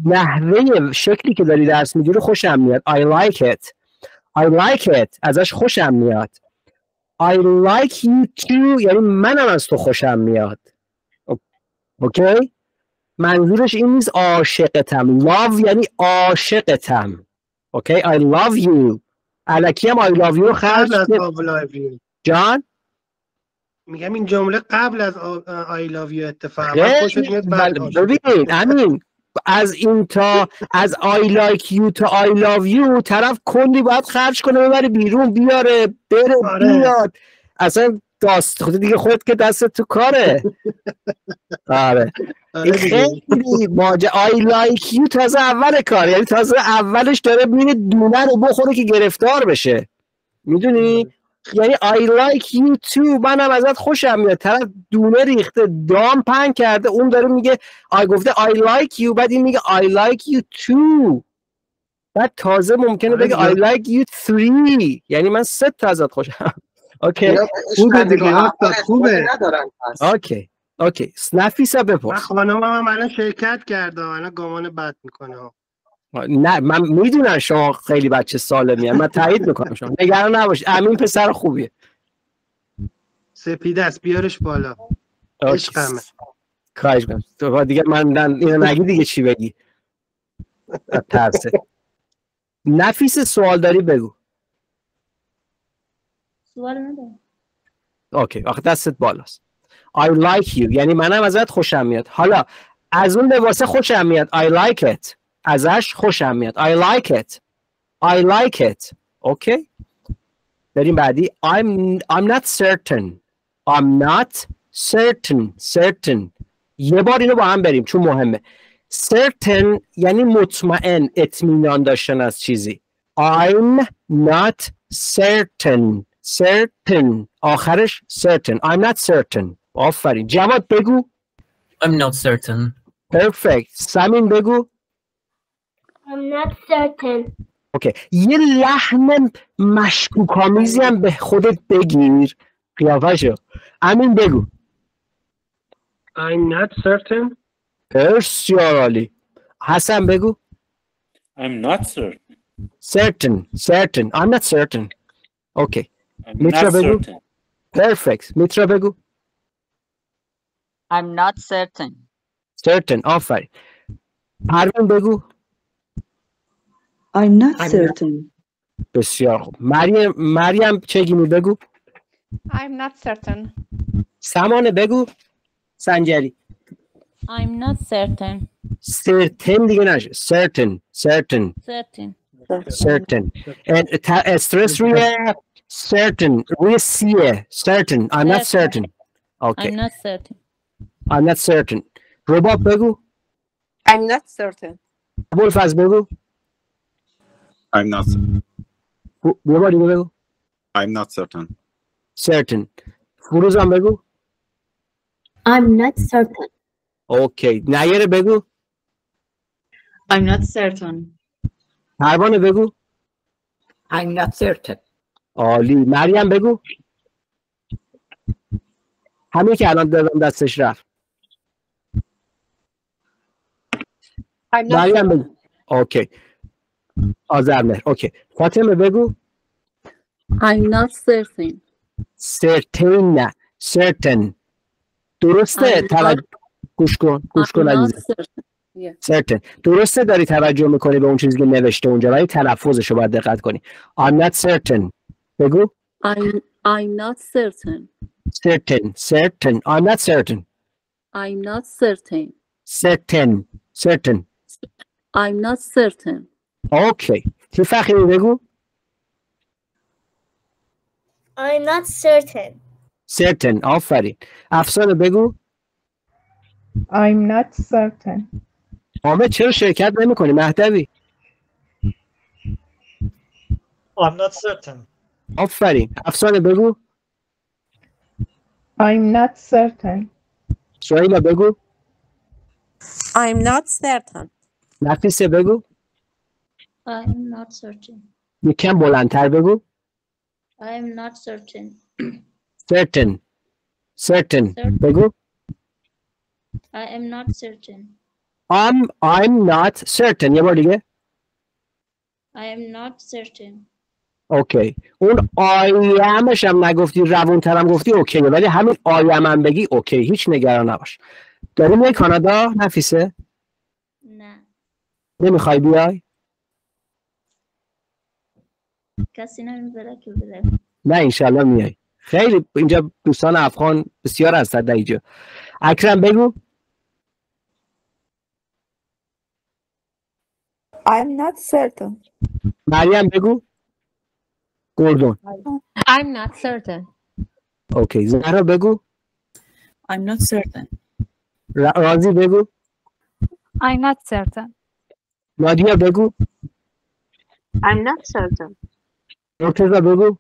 نحوه شکلی که داری درس میدی رو خوشم میاد. I like it. ازش خوشم میاد. I like you too یعنی منم از تو خوشم میاد. اوکی؟ منظورش این نیست عاشقتم. love یعنی عاشقتم. اوکی؟ I love you. الکی هم I love you رو خرج جان؟ میگم این جمله قبل از I love you اتفاقا خوشت میاد. ببین امین از این تا از I like you تا I love you طرف کلی باید خرج کنه ببره بیرون بیاره بره بیاد. اصلا داست خود دیگه خودت که دست تو کاره. آره خیلی I like you تازه اول کار. یعنی تازه اولش داره میره دونه رو بخوره که گرفتار بشه. میدونی؟ یعنی I like you too منم ازت خوشم میاد. طرف دونه ریخته دام پنگ کرده اون داره میگه گفته I like you بعد این میگه I like you too بعد تازه ممکنه بگه I like you 3 یعنی من 3 تا ازت خوشم. اوکی خوبه. اوکی نفیسه بپرس. من خانمم هم الان شرکت کرده الان گمان بد میکنه. نه من میدونم شما خیلی بچه سالمی من تایید میکنم شما نگران نباش. امین پسر خوبیه. سپیده است بیارش بالا. عشقمه. خواهش کنم تو دیگه من اینو نگی دیگه چی بگی. ترسه. نفیس سوال داری بگو. سوال ندارم. اوکی آخه دستت بالاست. I like you یعنی منم ازت خوشم میاد. حالا از اون لباسه خوشم میاد I like it. ازش خوشم میاد I like it. I like it. اوکی بریم بعدی. I'm not certain. I'm not certain. یه بار اینو با هم بریم چون مهمه. certain یعنی مطمئن، اطمینان داشتن از چیزی. I'm not certain. آخرش certain. I'm not certain. آفرین. جواد بگو. I'm not certain. Perfect. سمین بگو. I'm not certain. اوکی. یه لحن مشکوک‌آمیزی هم به خودت بگیر. قیافه‌شو. امین بگو. I'm not certain. بسیار عالی. حسن بگو. I'm not certain. Certain. I'm not certain. اوکی. I'm میترا not بگو. certain. Perfect. میترا بگو. I'm not certain. Certain. آفرین. پروین بگو. I'm not certain. بسیار خوب. مریم چگینی بگو. I'm not certain. سمانه بگو. سنجری. I'm not certain. certain دیگه نشه. certain. استرس روی certain روی سیه. certain. I'm not certain. Okay. I'm not certain. رباب بگو. I'm not certain. ابوالفضل بگو. I'm not. یه بار دیگه بگو. I'm not certain. certain. فروزم بگو. I'm not certain. اوکی. نیره بگو. I'm not certain. پروانه بگو. I'm not certain. عالی. مریم بگو. همین که الان دادم دستش رفت. مریم بگو. اوکی. آذرمهر. اوکی. فاطمه بگو. I'm not certain. certain. certain. درسته. گوش کن عزیزم. certain. درسته داری توجه میکنی به اون چیزی که نوشته اونجا ولی تلفظش رو باید دقت کنی. I'm not certain. بگو. I'm not certain. certain. I'm not certain. I'm not certain. certain. I'm not certain. اوکی. چی فخری بگو. I'm not certain. certain. آفرین. افسانه بگو. I'm not certain. حامد چرا شرکت نمی کنی مهدوی؟ I'm not certain. آفرین. افسانه بگو. I'm not certain. سویلا بگو. I'm not certain. نفیسه بگو. I'm not certain. یکم بلندتر بگو. I'm not certain. certain. بگو. I am not certain. I'm not certain. یه بار دیگه. I am not certain. اوکی. اون آیمش هم نگفتی روونترم گفتی اوکی ولی همین آیم هم بگی اوکی هیچ نگران نباش. داری میای کانادا نفیسه؟ نه. نمیخوای بیای؟ کسی نمیذاره که بره. نه انشالله میای. خیلی اینجا دوستان افغان بسیار هستن در اینجا. اکرم بگو. I'm not certain. مریم بگو. گوردون. I'm not certain. اوکی. زهرا بگو. I'm not certain. رازی بگو. I'm not certain. نادیا بگو. I'm not certain. مرتضی بگو.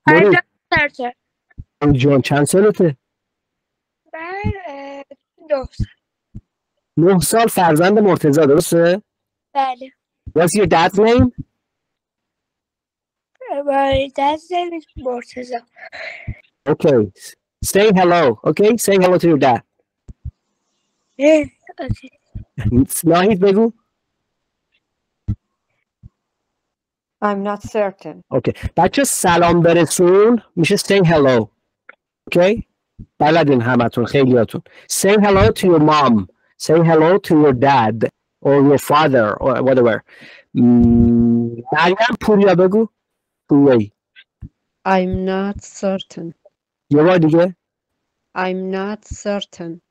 I'm not certain. جان چند سالته؟ من 9 سال فرزند مرتضی درسته؟ بله. What's your dad's name? My dad's name is Morteza. Okay. Say hello. Okay? Say hello to your dad. Yeah. Okay. ناهید بگو. I'm not certain. اوکی. بچه سلام برسون میشه say hello. Okay? بلدین همتون خیلیاتون. Say hello to your mom. Say hello to your dad or your father or whatever. مریم پوریا بگو. پویایی. I'm not certain. یه بار دیگه. I'm not certain.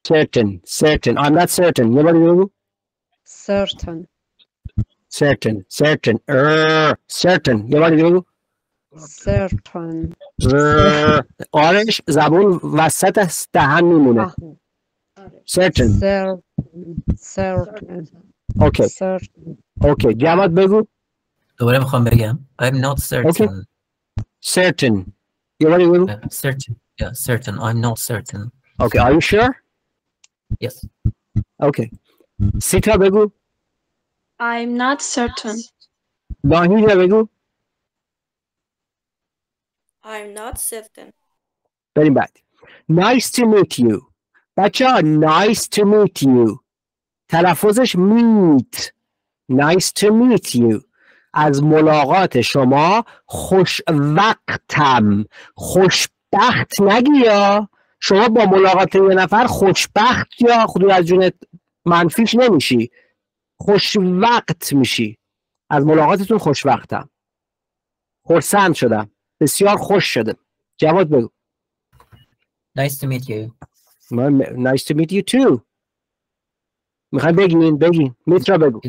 certain. I'm not certain. یه بار دیگه بگو. Certain. certain. certain. یه بار دیگه بگو. Certain. آرش زبون وسط دهن میمونه. certain. Certain. اوکی. اوکی. جواد بگو. دوباره میخوام بگم. I'm not certain. certain. یه بار دیگه بگو. Certain. Yeah, certain. I'm not certain. Okay. Are you sure? Yes. Okay. سیتا بگو. I'm not certain. ناهیده بگو. I'm not certain. بریم بعد. Nice to meet you. بچه ها nice to meet you. تلفظش meet. Nice to meet you. از ملاقات شما خوشوقتم. خوشبخت نگی یا شما با ملاقات یه نفر خوشبخت یا خودت از جونت منفیش نمیشی. خوشوقت میشی. از ملاقاتتون خوشوقتم. خرسند شدم. بسیار خوش شدم. جواد بگو. Nice to meet you. Nice to meet you too. میخوای بگین. میترا بگو.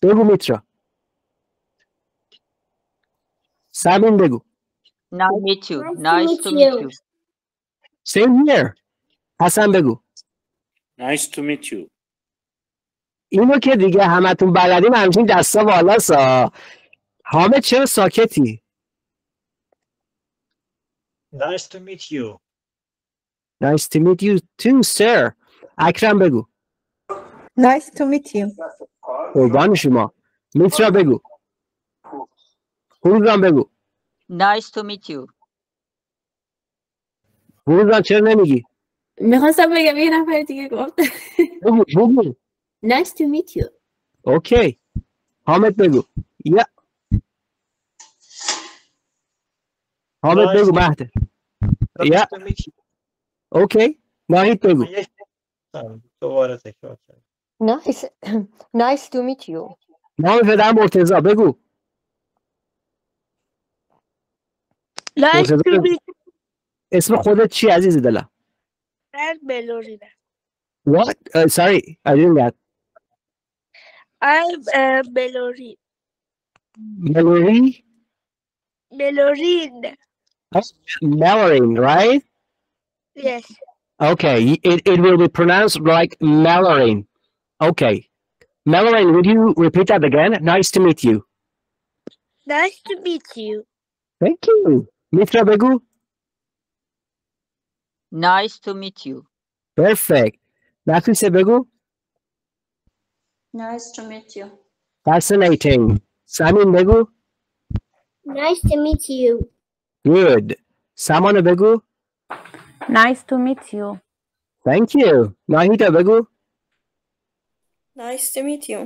بگو میترا. سامین بگو. Nice to meet you. Same here. حسن بگو. Nice to meet you. اینو که دیگه همتون بلدیم همچین دستا بالاسا. حامد چرا ساکتی؟ Nice to meet you. Nice to meet you too, sir. اکرم بگو. Nice to meet you. قربان شما. میترا بگو. فروزان بگو. Nice to meet you. فروزان چرا نمیگی؟ میخواستم بگم یه نفر دیگه گفت. بگو. Nice to meet you. اوکی. حامد بگو. یا. حامد بگو مهده. یا. اوکی. ناهید بگو. دوباره تکرار کنم. Nice to meet you. نام پدر مرتضی بگو. Nice to meet you. اسم خودت چی عزیز دلم؟ بلوری. What? Sorry, I didn't get. I'm Belorin. Melorin? Belorin. Melorin, right? Yes. Okay, it will be pronounced like Melorin. Okay. Melorin, would you repeat that again? Nice to meet you. Nice to meet you. Thank you. Mitra Begu? Nice to meet you. Perfect. Nafisa Begu? Nice to meet you. Fascinating. Samin Begu? Nice to meet you. Good. Samana Begu? Nice to meet you. Thank you. Nahida Begu? Nice to meet you.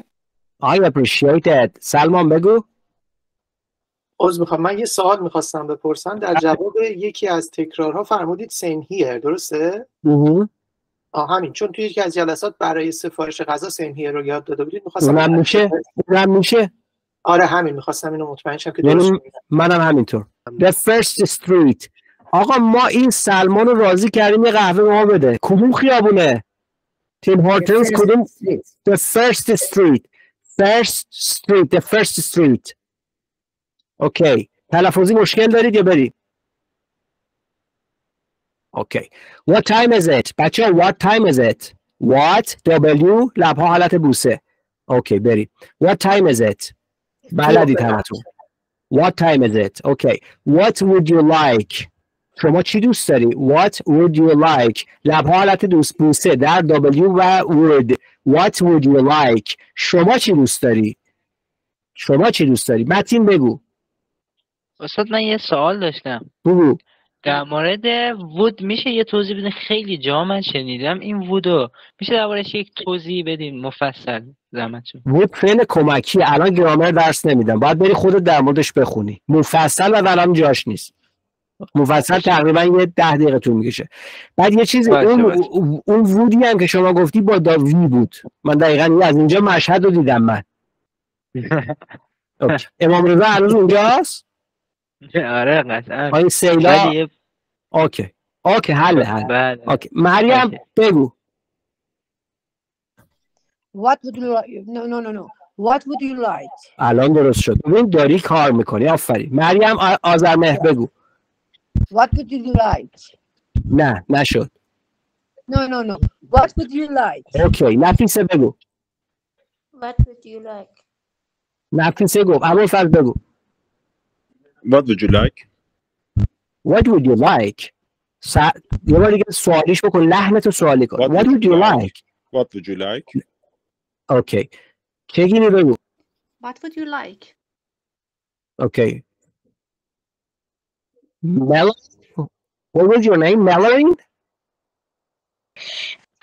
I appreciate it. Salman Begu? من یه سوال میخواستم بپرسم. در جواب یکی از تکرارها فرمودید same here، درسته؟ همین، چون توی یکی از جلسات برای سفارش غذا same here رو یاد داده بودید. اونم میشه؟ آره همین، میخواستم اینو مطمئن شم که درست میگم. منم همینطور. The first street. آقا ما این سلمان رو راضی کردیم یه قهوه ما بده. کدوم خیابونه؟ تیم هورتنز کدوم؟ The first street. The first street. اوکی. تلفظی مشکل دارید یا بریم؟ اوکی. What time is it؟ بچه ها what time is it؟ What W لبها حالت بوسه. اوکی بریم. What time is it؟ بلدید همتون. What time is it؟ اوکی. What would you like؟ شما چی دوست داری؟ What would you like؟ لبها حالت دوست بوسه در W و would. What would you like؟ شما چی دوست داری؟ متین بگو. استاد من یه سوال داشتم. بگو. در مورد وود میشه یه توضیح بدین؟ خیلی جا من شنیدم این وودو میشه دربارش یک توضیح بدین مفصل زحمت شد. وود فعل کمکی، الان گرامر درس نمیدم، باید بری خودت در موردش بخونی. مفصل و الان جاش نیست. مفصل تقریبا یه 10 دقیقه طول میکشه. بعد یه چیزی اون وودی هم که شما گفتی با داوی بود. من دقیقاً از اینجا مشهد رو دیدم من. امام رضا هنوز اونجاست؟ آره قطعا. آیا سیلا؟ اوکی حل. اوکی مریم بگو. What would you like? No. What would you like? الان درست شد. ببین داری کار میکنی. آفرین. مریم آذرمهر بگو. What would you like? نه نشد. No. What would you like? اوکی نفیسه بگو. What would you like? نفیسه گفت. ابوالفضل بگو. What would you like? What would you like? یه بار دیگه سوالیش بکن. لحنتو سوالی کن. What would you like? What would you like? اوکی. چگینی بگو. What would you like? اوکی. What was your name? Melanie?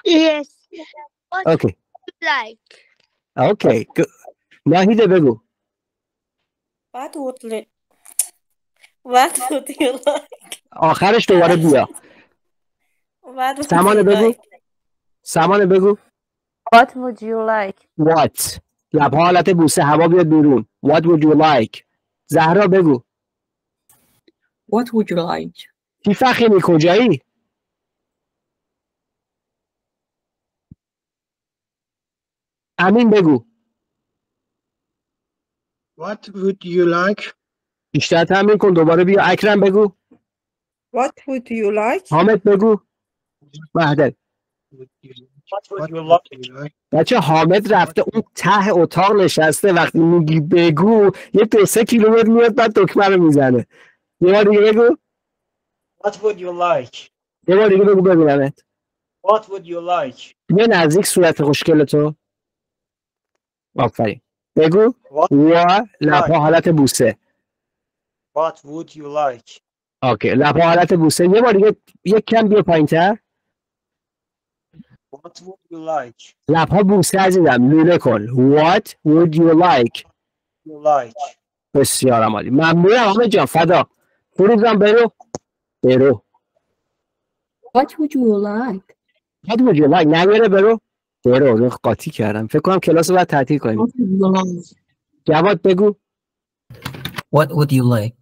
Yes. What Okay. would you like? Okay. ناهیده بگو. What would you like? آخرش دوباره بیا. سمانه بگو. سمانه بگو. What would you like? What. لبها حالت بوسه هوا بیاد بیرون. What would you like? زهرا بگو. What would you like? کی فخیمی کجایی؟ امین بگو. What would you like? بیشتر تمرین کن دوباره بیا. اکرم بگو. What would you like? حامد بگو. وحدت. What would you like? بچه حامد رفته اون ته اتاق نشسته وقتی میگی بگو یه 2-3 کیلومتر میاد بعد دکمه رو میزنه. یه بار دیگه بگو. What would you like? یه بار دیگه بگو ببینمت. What would you like? یه نزدیک صورت خوشگل تو. آفرین. بگو. و لبها حالت بوسه. What would you like? اوکی لبها حالت بوسه. یه بار دیگه یک کم بیا پایین تر. What would you like? لبها بوسه عزیزم لوله کن. What would you like? You like. بسیار عالی. ممنونم حامد جان فدا. فروزم برو. What would you like? What would you like? نمیره برو. قاطی کردم. فکر کنم کلاس رو باید تعطیل کنیم. جواد بگو. What would you like?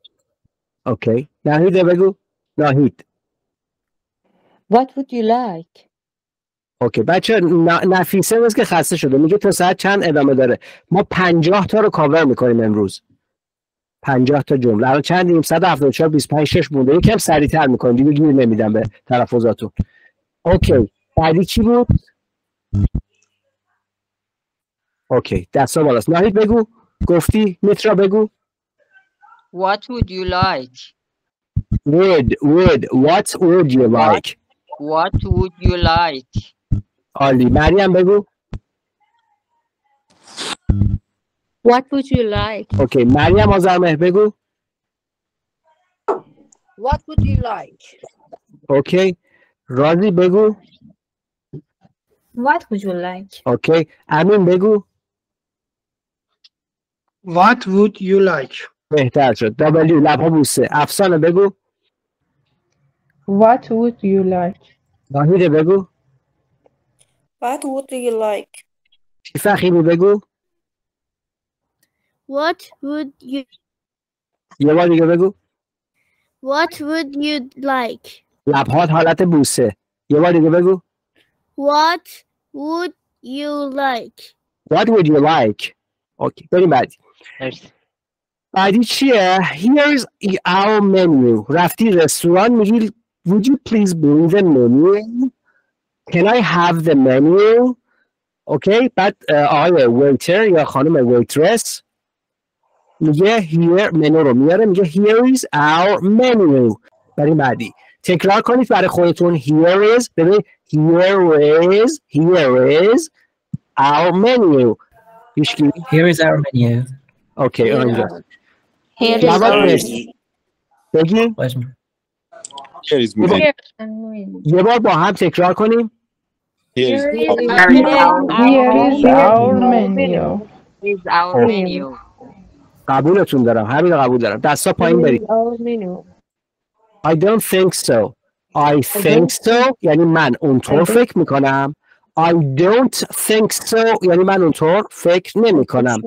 اوکی. ناهید بگو. ناهید. What would you like? اوکی بچه نفیسه مثل که خسته شده میگه تا ساعت چند ادامه داره. ما 50 تا رو کاور میکنیم امروز. 50 تا جمله. الان چندیم؟ 174 25 6 مونده. یکم سریعتر میکنیم دیگه گیر نمیدم به تلفظاتون. اوکی. بعدی چی بود؟ اوکی دستا بالاست. ناهید بگو. گفتی میترا بگو. What would you like? Would. What would you like? What would you like? عالی. مریم بگو. What would you like? اوکی مریم آذرمهر بگو. What would you like? اوکی رازی بگو. What would you like? اوکی امین بگو. What would you like? بهتر شد. دبلیو لبها بوسه. افسانه بگو. What would you like? ناهید بگو. What would you like? فخیمی بگو. What would you یه بار دیگه بگو. What would you like? لبهات حالت بوسه. یه بار دیگه بگو. What would you like? What would you like? اوکی بریم بعدی. بعدی چیه؟ Here's our menu. رفتی رستوران میگی Would you please bring the menu? Can I have the menu? اوکی بعد آقای ویتر یا خانم ویترس میگه here منو رو میاره میگه here is our menu. بریم بعدی. تکرار کنید برای خودتون. Here is ببین here is our menu. Here is our menu. اوکی اونجا. Here is our menu. بگی. Here is menu. یه بار با هم تکرار کنیم. Here is our menu. Is our menu. قبولتون دارم. همین قبول دارم. دستا پایین برید. I don't think so. I think so یعنی من اونطور فکر میکنم. I don't think so یعنی من اونطور فکر نمی کنم.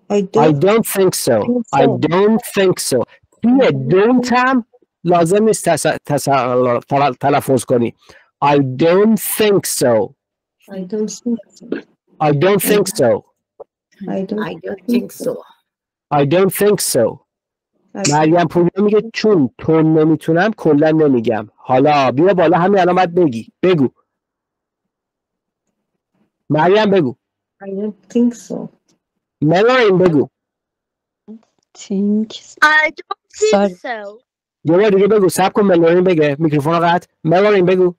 I don't think so. I don't think so. توی don't هم لازم نیست تلفظ کنی. I don't think so. I don't think so. I don't think so. I don't think so. I don't think so. مریم پوریا میگه چون تو نمیتونم کلا نمیگم. حالا بیا بالا همین الان باید بگی. بگو. مریم بگو. I don't think so. ملارین بگو. I don't think so. یه بار دیگه بگو. صبر کن ملارین بگه. میکروفون رو قطع. ملارین بگو.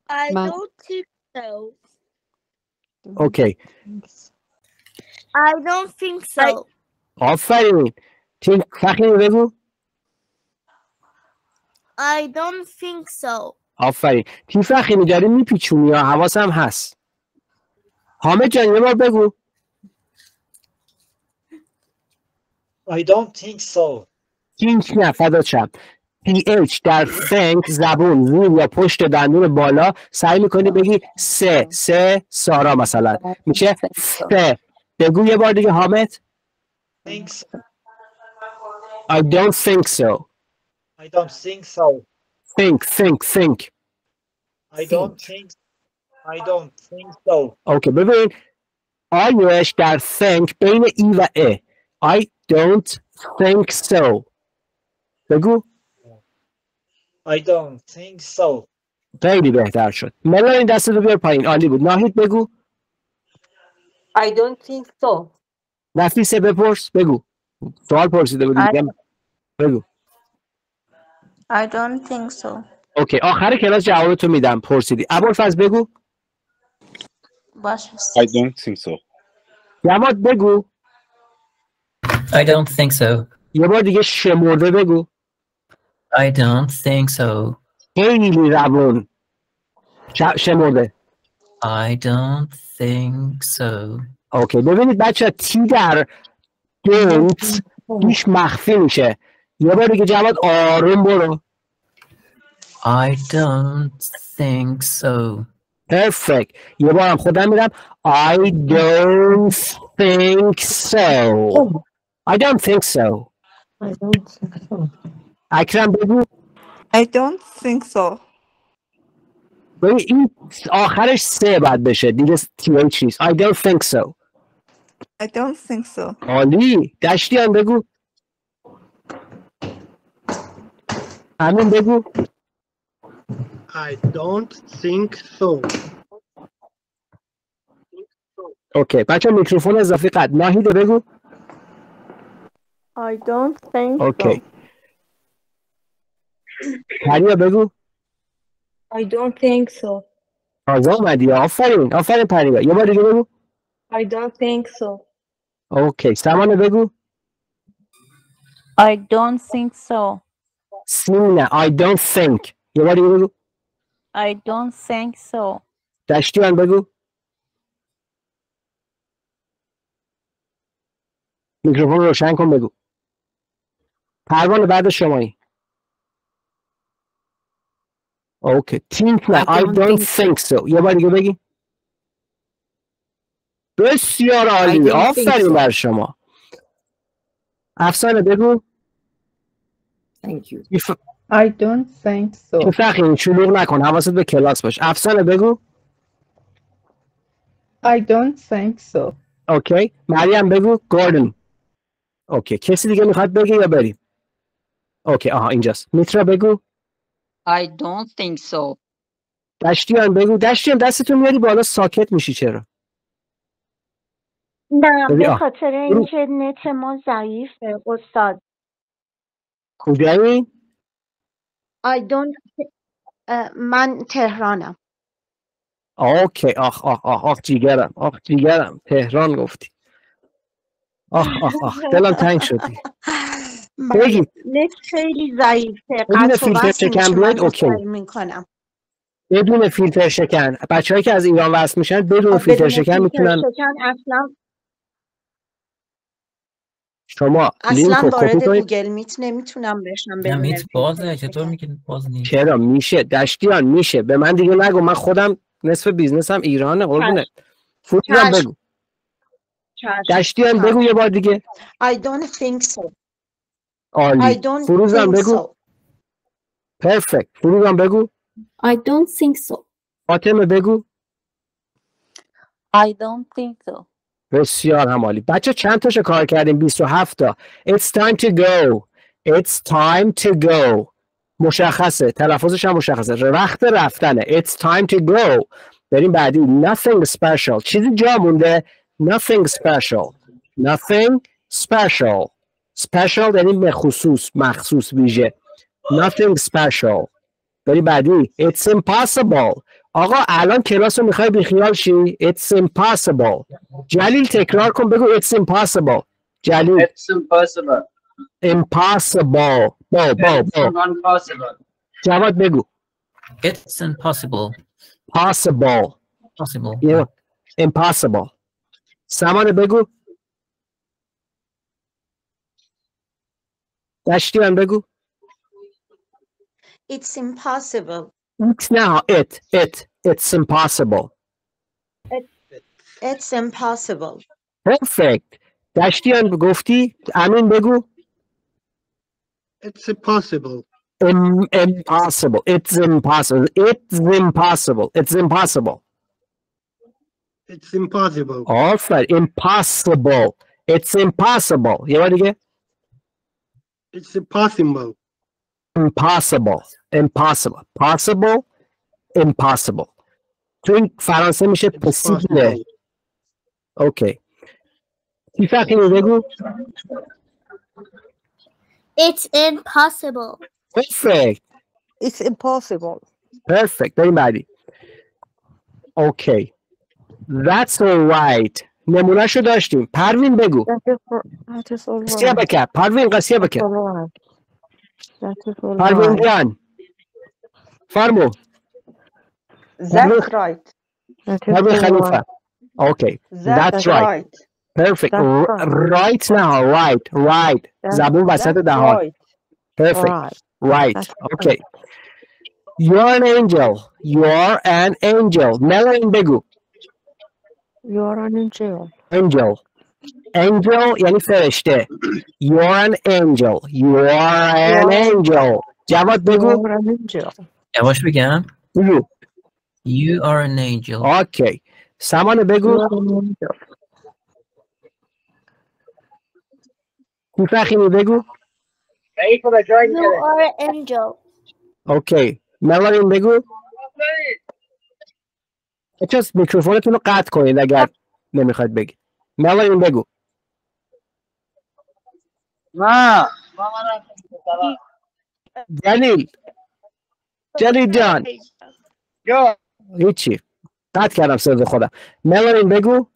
I don't think so. اوکی. I don't think so. آفرین. تیم فخری بگو. I don't think so. آفرین. تیم فخری داری میپیچونی یا حواسم هست. حامد جان یه بار بگو. I don't think so. think نه فدات شم. PH در think زبون زیر یا پشت دندون بالا سعی میکنی بگی سه سارا مثلا میشه سه. بگو یه بار دیگه حامد. Think so. I don't think so. I don't think so. Think. I don't think so. اوکی ببین آیش در think بین ای و ا. I don't think so. بگو. I don't think so. خیلی بهتر شد. ملارین دست رو بیار پایین. عالی بود. ناهید بگو. I don't think so. نفیسه بپرس. بگو. سوال پرسیده بودی. بگو. I don't think so. اوکی آخر کلاس جوابتو میدم. پرسیدی. ابوالفضل بگو. باشه. I don't think so. جماد بگو. I don't think so. یه بار دیگه شمرده بگو. I don't think so. خیلی روون. شمرده. I don't think so. اوکی ببینید بچه تی در don't هیچ مخفی میشه. یه بار دیگه جواد آروم برو. I don't think so. Perfect. یه بارم خودم میرم. I don't think so. I don't think so. I don't think so. اکرم بگو. I don't think so. ببین این آخرش سه باید بشه دیگه تی اچ نیست. I don't think so. I don't think so. عالی. دشتیان بگو. همین بگو. I don't think so. اوکی بچه میکروفون اضافی قد. ناهیده بگو. I don't think اوکی. پریا بگو. I don't think so. تازه اومدی. آفرین پریا. یه بار دیگه بگو. I don't think so. اوکی سمانه بگو. I don't think so. سیمینه I don't think. یه بار دیگه بگو. I don't think so. دشتیان بگو. میکروفون روشن کن بگو. پروانه بعد شمایی. اوکی think نه I don't think so. یه بار دیگه بگی. بسیار عالی. آفرین بر شما. افسانه بگو. Thank you. I don't think so. تو فخیم شلوغ نکن. حواست به کلاس باش. افسانه بگو. I don't think so. اوکی مریم بگو. گاردن. اوکی کسی دیگه میخواد بگه یا بریم؟ اوکی آها اینجاست. میترا بگو. I don't think so. دشتیان بگو. دشتیان دستتون میاری بالا ساکت میشی چرا؟ نه به خاطر اینکه نت ما ضعیفه استاد. کجایی؟ I don't من تهرانم. اوکی آخ جیگرم تهران گفتی. آخ دلم تنگ شدی. بگی نت خیلی ضعیفه. بدون فیلتر شکن بیاید اوکی. بدون فیلتر شکن بچه‌هایی که از ایران وصل میشن بدون فیلتر شکن میتونن. شما اصلا وارد گوگل میت نمیتونم بشم. بدون میت بازه. چطور میگه باز نیست؟ چرا میشه دشتیان میشه. به من دیگه نگو. من خودم نصف بیزنسم ایرانه قربونت. فوتبال بگو. دشتیان بگو یه بار دیگه. I don't think so. عالی. I don't فروزم think بگو. so. پرفکت. فروزم بگو. I don't think so. فاطمه بگو. I don't think so. بسیار هم عالی. بچه چند تاشو کار کردیم؟ 27 تا. It's time to go. It's time to go. مشخصه. تلفظش هم مشخصه. وقت رفتنه. It's time to go. بریم بعدی. Nothing special. چیزی جا مونده. Nothing special. Nothing special. Special یعنی به خصوص، مخصوص، ویژه. Nothing special. بریم بعدی. It's impossible. آقا الان کلاس رو میخوای بیخیال شی؟ It's impossible. جلیل تکرار کن بگو It's impossible. جلیل. It's impossible. Impossible. It's impossible. جواد بگو. It's impossible. Possible. Possible. Yeah. Impossible. سامان بگو. دشتیان بگو. It's impossible. It's now it's impossible. It's impossible. Perfect. دشتیان گفتی. امین بگو. It's impossible. Impossible. It's impossible. It's impossible. It's impossible. It's impossible. آفر. Impossible. It's impossible. یه بار دیگه. It's impossible. Impossible. Impossible. Possible. Impossible. تو این فرانسه میشه possible. اوکی. چی فقیمی بگو. It's impossible. Perfect. It's impossible. Perfect. بریم بعدی. اوکی. That's all right. نمونهشو داشتیم. پروین بگو. قصیه بکر. پروین قصیه بکر. پروین جان. فرمو. That's right. پروین خلیفه. اوکی. That's right. Perfect. Right now. Right. زبون وسط دهان. Perfect. Right. Okay. You're an angel. You're an angel. Melanie بگو. You're an angel. Angel. Angel یعنی فرشته. You're an angel. You're an angel. جواد بگو. You're an angel. یواش بگم. بگو. You are an angel. Okay. سامان بگو. فخیمی بگو. You are an angel. اوکی. ملارین بگو. اچاس میکروفونتون رو قطع کنید اگر نمیخواید بگید. ملارین بگو. جلیل جان. هیچی. قطع کردم صدای خودم. ملارین بگو.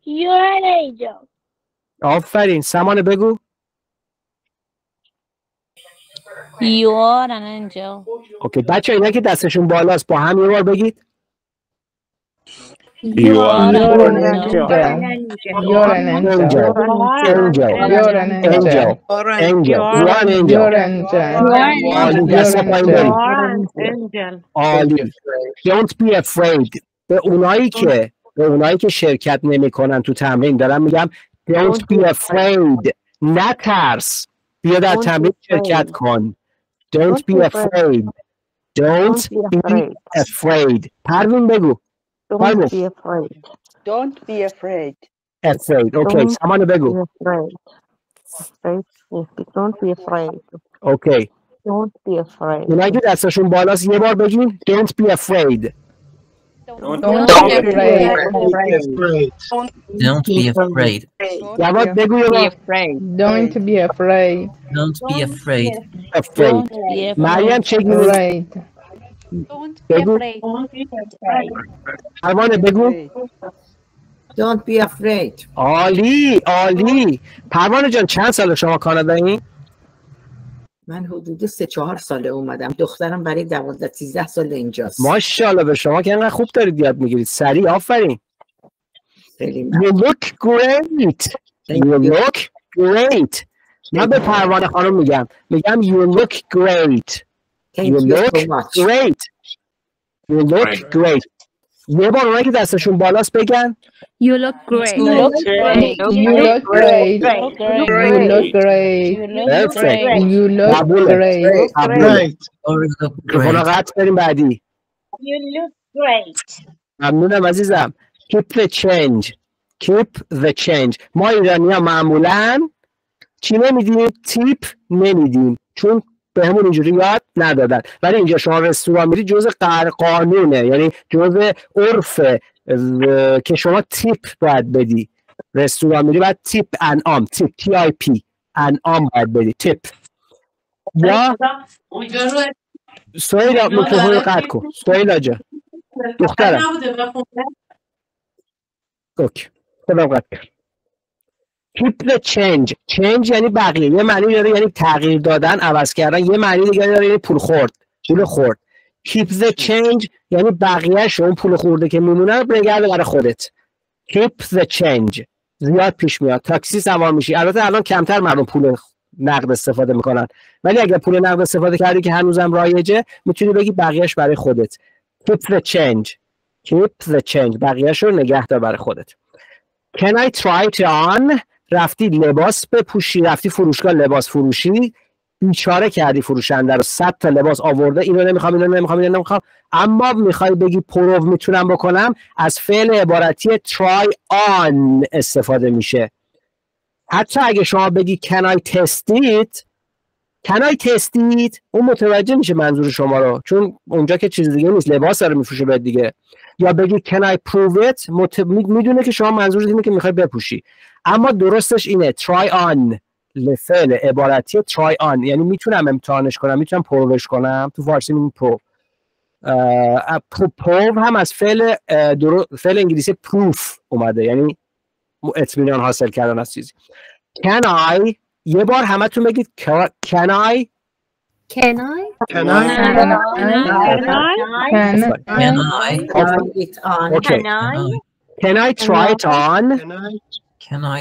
You're an angel. آفرین. سامان بگو. You are an angel. اوکی بچه اینا که دستشون بالاست با هم یه بار بگید. You are an angel. You're an angel. Angel. You're an angel. Angel. You're an angel. You're an angel. عالی. دست پایین برید. Angel. عالی. Don't be afraid. به اونایی که شرکت نمی‌کنن تو تمرین دارم میگم don't be afraid. نترس. بیا در تمرین شرکت کن. Don't be afraid. Don't be afraid. پروین بگو. Don't be afraid. Don't be afraid. Afraid. Okay. سامان بگو. Don't be afraid. Okay. Don't be afraid. اونایی که دستشون بالاست یه بار بگین don't be afraid. Don't be afraid. Don't be afraid. جواد بگو یه بار. Don't be afraid. Don't be afraid. Afraid. مریم چک Afraid. بگو. پروانه بگو. Don't be afraid. عالی. پروانه جان چند سال شما کانادایی؟ من حدود 3-4 ساله اومدم. دخترم برای 12-13 سال اینجاست. ماشاءالله به شما که انقدر خوب دارید یاد میگیرید. سریع آفرین. You look great. You look great. من به پروانه خانم میگم you look great. You look great. You look great. یه بار اونایی که دستشون بالاست بگن You look great. You look great. You look great. You look great. Perfect. You look great. رفاقت بریم بعدی. You look great. ممنونم عزیزم. Keep the change. Keep the change. ما ایرانی‌ها معمولاً چی نمیدیم؟ تیپ نمیدیم چون به همون اینجوری یاد ندادن، ولی اینجا شما رستوران میری جزء قانونه، یعنی جزء عرف که شما تیپ باید بدی. رستوران میری باید تیپ انعام، تیپ TIP انعام باید بدی، تیپ. یا سویلا میکروفون رو قطع کن. سویلا جا دخترم اوکی خودم قطع کرد. Keep the change. change یعنی بقیه، یه معنی داره یعنی تغییر دادن، عوض کردن، یه معنی دیگه داره یعنی پول خورد. Keep the change یعنی بقیه‌ش اون پول خورده که میمونه بگرده برای خودت. Keep the change زیاد پیش میاد. تاکسی سوار میشی، البته الان کمتر مردم پول نقد استفاده میکنن، ولی اگه پول نقد استفاده کردی که هنوزم رایجه میتونی بگی بقیه‌اش برای خودت. Keep the change. Keep the change بقیه‌اش رو نگه دار برای خودت. Can I try it on؟ رفتی لباس بپوشی، رفتی فروشگاه لباس فروشی، بیچاره کردی فروشنده رو، 100 تا لباس آورده، اینو نمیخوام، اما میخوای بگی پرو میتونم بکنم، از فعل عبارتی try on استفاده میشه. حتی اگه شما بگی can I test it اون متوجه میشه منظور شما رو، چون اونجا که چیز دیگه نیست، لباس داره میفروشه بهت دیگه. یا بگی can I prove it میدونه که شما منظورت اینه که میخوای بپوشی، اما درستش اینه try on، فعل عبارتی try on یعنی میتونم امتحانش کنم، میتونم پروش کنم. تو فارسی میگیم پرو هم از فعل انگلیسی proof اومده، یعنی اطمینان حاصل کردن از چیزی. can I یه بار همتون بگید can I try it on؟ Can I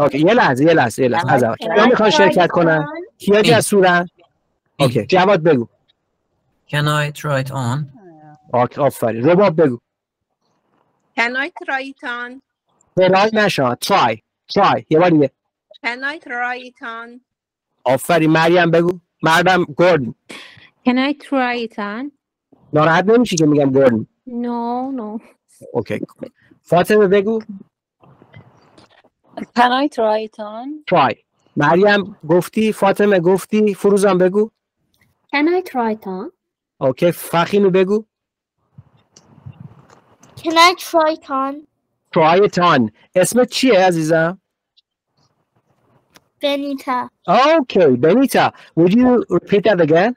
اوکی یه لحظه از اول کیا میخوان شرکت کنن؟ کیا جسورن؟ اوکی جواد بگو. Can I try it on؟ اوکی آفرین. رباب بگو. Can I try it on؟ ترای نشان، try یه بار دیگه. Can I try it on؟ آفرین. مریم بگو. مردم گوردن. Can I try it on؟ ناراحت نمیشی که میگم گوردن؟ No. اوکی. فاطمه بگو. Can I try it on؟ try. مریم گفتی، فاطمه گفتی، فروزان بگو. Can I try it on؟ اوکی. فخیمی بگو. Can I try it on؟ try it on. اسمت چیه عزیزم؟ Benita. Okay, Benita. Would you repeat that again?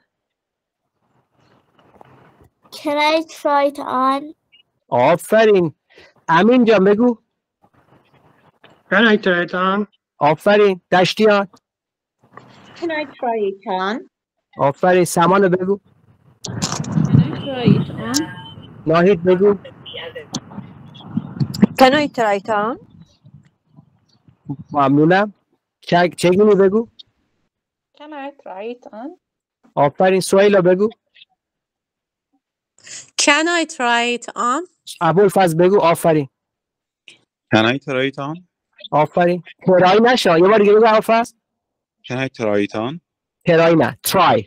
Can I try it on؟ آفرین. امین جان بگو. Can I try it on؟ آفرین. دشتیان. Can I try it on؟ آفرین. سمان بگو. Can I try it on؟ ناهید بگو. Can I try it on؟ ممنونم. چگونی بگو. Can I try it on؟ آفرین. سویلا بگو. Can I try it on؟ ابوالفضل بگو. آفرین. Can I try it on؟ آفرین. ترای نشا. یه بار دیگه بگو ابوالفضل. Can I try it on؟ ترای نه. try.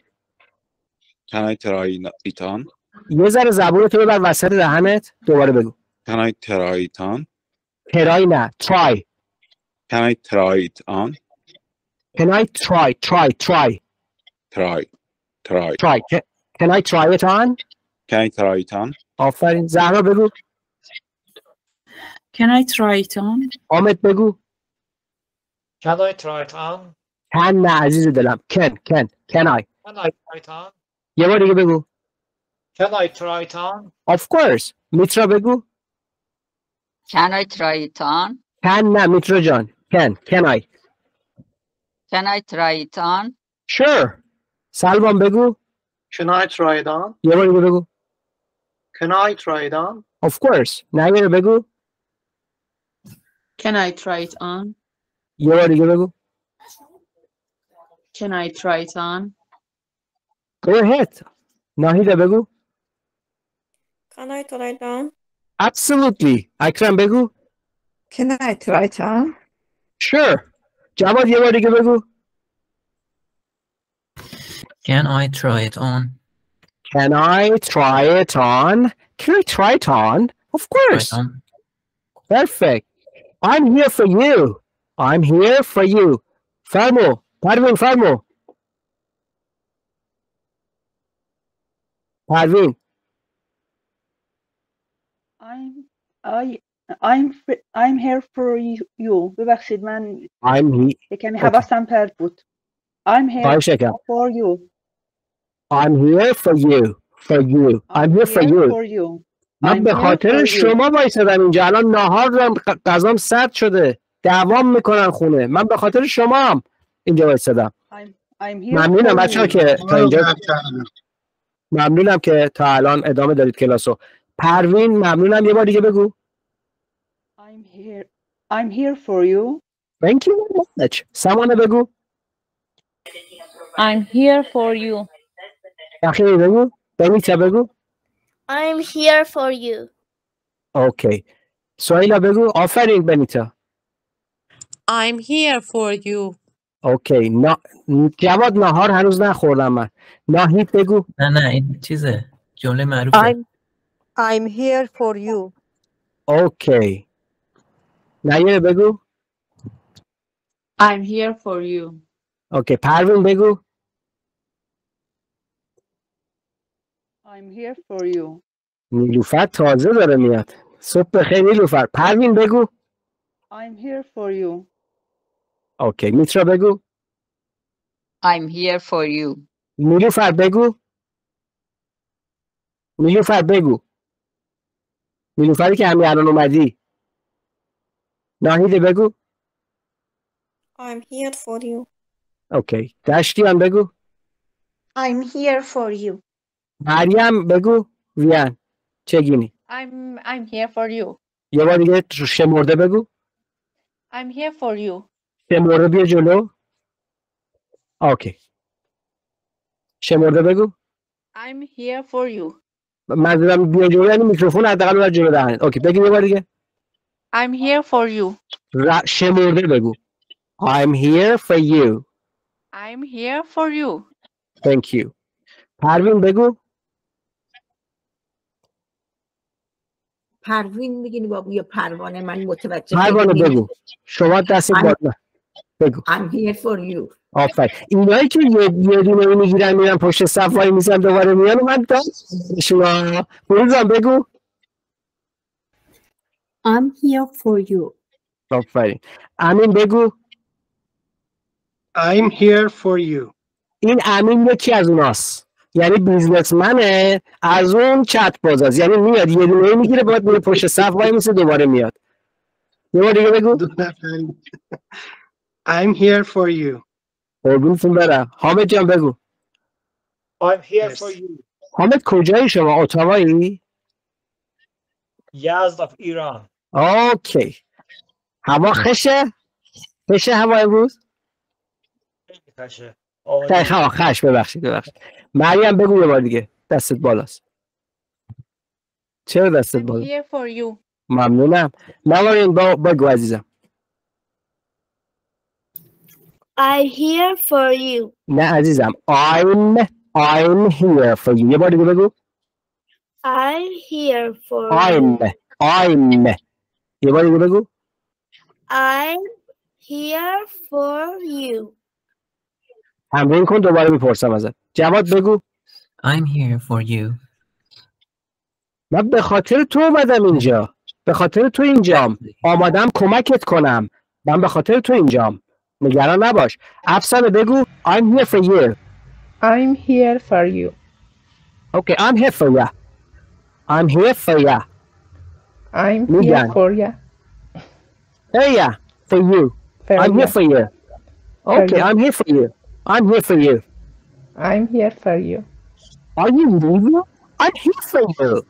Can I try it on؟ یه ذره زبونتو ببر وسط دهنت. دوباره بگو. Can I try it on؟ ترای نه. try. Can I try it on؟ Can I try? Try. Can I try it on? Can I try it on؟ آفرین. زهرا بگو. Can I try it on؟ حامد بگو. Can I try it on؟ can نه عزیز دلم. Can I؟ Can I try it on؟ یه بار دیگه بگو. Can I try it on؟ Of course. میترا بگو. Can I try it on؟ can نه میترا جان. Can I؟ Can I try it on؟ Sure. سلمان بگو. Can I try it on؟ یه بار دیگه بگو. Can I try it on؟ Of course. نگیره بگو. Can I try it on؟ یه بار دیگه بگو. Can I try it on؟ Go ahead. ناهیده بگو. Can I try it on? Absolutely. اکرم بگو. Can I try it on? Sure. جواد یه بار دیگه بگو. Can I try it on? Can I try it on? Can I try it on? Of course. Try it on. Perfect. I'm here for you. I'm here for you. فرمو. پروین فرمو. پروین. I'm here for you. ببخشید من یه کمی حواسم پرت بود. I'm here for you. I'm here for you. For you. I'm here for you. من به خاطر شما وایسادم اینجا. الان ناهار غذام سرد شده. دوام میکنن خونه. من به خاطر شما هم اینجا وایسادم. ممنونم بچه‌ها که تا اینجا ممنونم که تا الان ادامه دارید کلاسو. پروین ممنونم یه بار دیگه بگو. I'm here for you. Thank you very much. سمانه بگو. I'm here for you. اخیری بگو. بنیتا بگو. I'm here for you. اوکی. سویلا بگو. آفرین بنیتا. I'm here for you. اوکی. جواد نهار هنوز نخوردم من. ناهید بگو. نه این چیزه. جمله معروفه. I'm here for you. اوکی. نایره بگو. I'm here for you. اوکی. پروین بگو. I'm here for you. نیلوفر تازه داره میاد. صبح بخیر نیلوفر. پروین بگو. I'm here for you. اوکی. میترا بگو. I'm here for you. نیلوفر بگو. نیلوفر بگو. نیلوفری که همین الان اومدی. ناهیده بگو. I'm here for you. اوکی. دشتی هم بگو. I'm here for you. مریم بگو. ویان چگینی. I'm here for you. یه بار دیگه شمرده بگو. I'm here for you. شمرده بیا جلو. اوکی. شمرده بگو. I'm here for you. منظورم بیا جلو یعنی میکروفون حداقل اون جلو دهنت. اوکی بگو یه بار دیگه. I'm here for you. شمرده بگو. I'm here for you. I'm here for you. Thank you. پروین بگو. پروین میگین بابا یا پروانه من متوجه پروانه بگو. شما دست بالا. بگو. I'm here for you. آفرین. اینایی که یه دونه میگیرن میرن پشت صف وای میسن دوباره میان و من داشتم. بروزم بگو. I'm here for you. آفرین. امین بگو. I'm here for you. این امین یکی از اوناست. یعنی بیزنسمنه از اون چت بازاست. یعنی میاد یه دونه میگیره باید میره پشت صف وای میسه دوباره میاد. یه بار دیگه بگو. I'm here for you. قربونتون برم. حامد جان بگو. I'm here for you. حامد کجایی شما؟ اتاوایی؟ یزد of ایران. اوکی. هوا خشه؟ خشه هوا امروز؟ خشه. خش ببخشید. مریم بگو یه بار دیگه. دستت بالاست. چرا دستت بالاست؟ I'm here for you. ممنونم. مالارین بگو عزیزم. I'm here for you. نه عزیزم. I'm here for you. یه بار دیگه بگو. I'm here for I'm. یه بار دیگه بگو. I'm here for you. تمرین کن دوباره میپرسم ازت. جواد بگو. I'm here for you. من به خاطر تو اومدم اینجا. به خاطر تو اینجام. آمادم کمکت کنم. من به خاطر تو اینجام. نگران نباش. افسانه بگو. I'm here for you. I'm here for you. Okay, I'm here for you. I'm here for you. I'm here for you. Yeah, for you. I'm here for you. Okay, I'm here for you. I'm here for you. I'm here for you. Are you leaving? I'm here for you.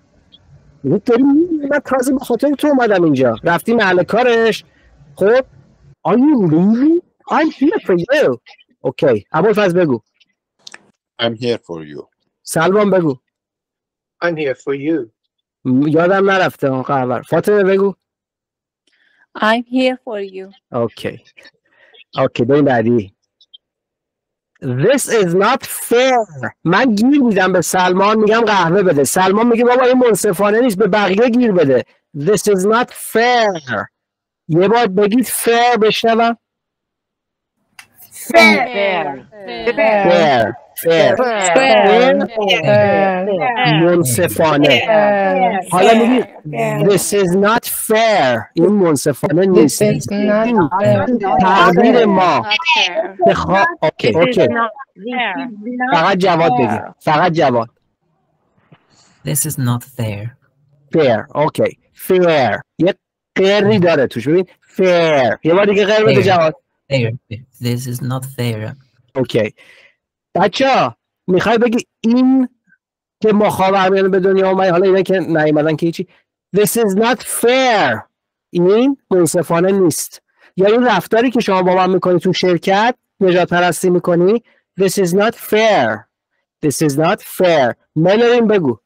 من تازه به خاطر تو اومدم اینجا. رفتی محل کارش. خب. Are you leaving? I'm here for you. Okay. ابوالفضل بگو. I'm here for you. سلمان بگو. I'm here for you. یادم نرفته اون قبل. فاطمه بگو. I'm here for you. اوکی. اوکی بریم بعدی. This is not fair. من گیر میدم به سلمان میگم قهوه بده. سلمان میگه بابا این منصفانه نیست به بقیه گیر بده. This is not fair. یه بار بگید fair بشنوم. Fair. fair. منصفانه. حالا میگید this is not fair. این منصفانه نیست. تغییر ما. اوکی. فقط جواد بگید. فقط جواد. This is not fair. fair. اوکی. fair. یه غیری داره توش. ببین fair. یه بار دیگه غیر بده جواد. Fair. This is not fair. اوکی. بچه‌ها میخوای بگی این که مخابرمیانه به دنیا اومد حالا اینا که نیومدن که هیچی this is not fair این منصفانه نیست یا این رفتاری که شما با من میکنی تو شرکت نجات پرستی میکنی this is not fair this is not fair ملورین بگو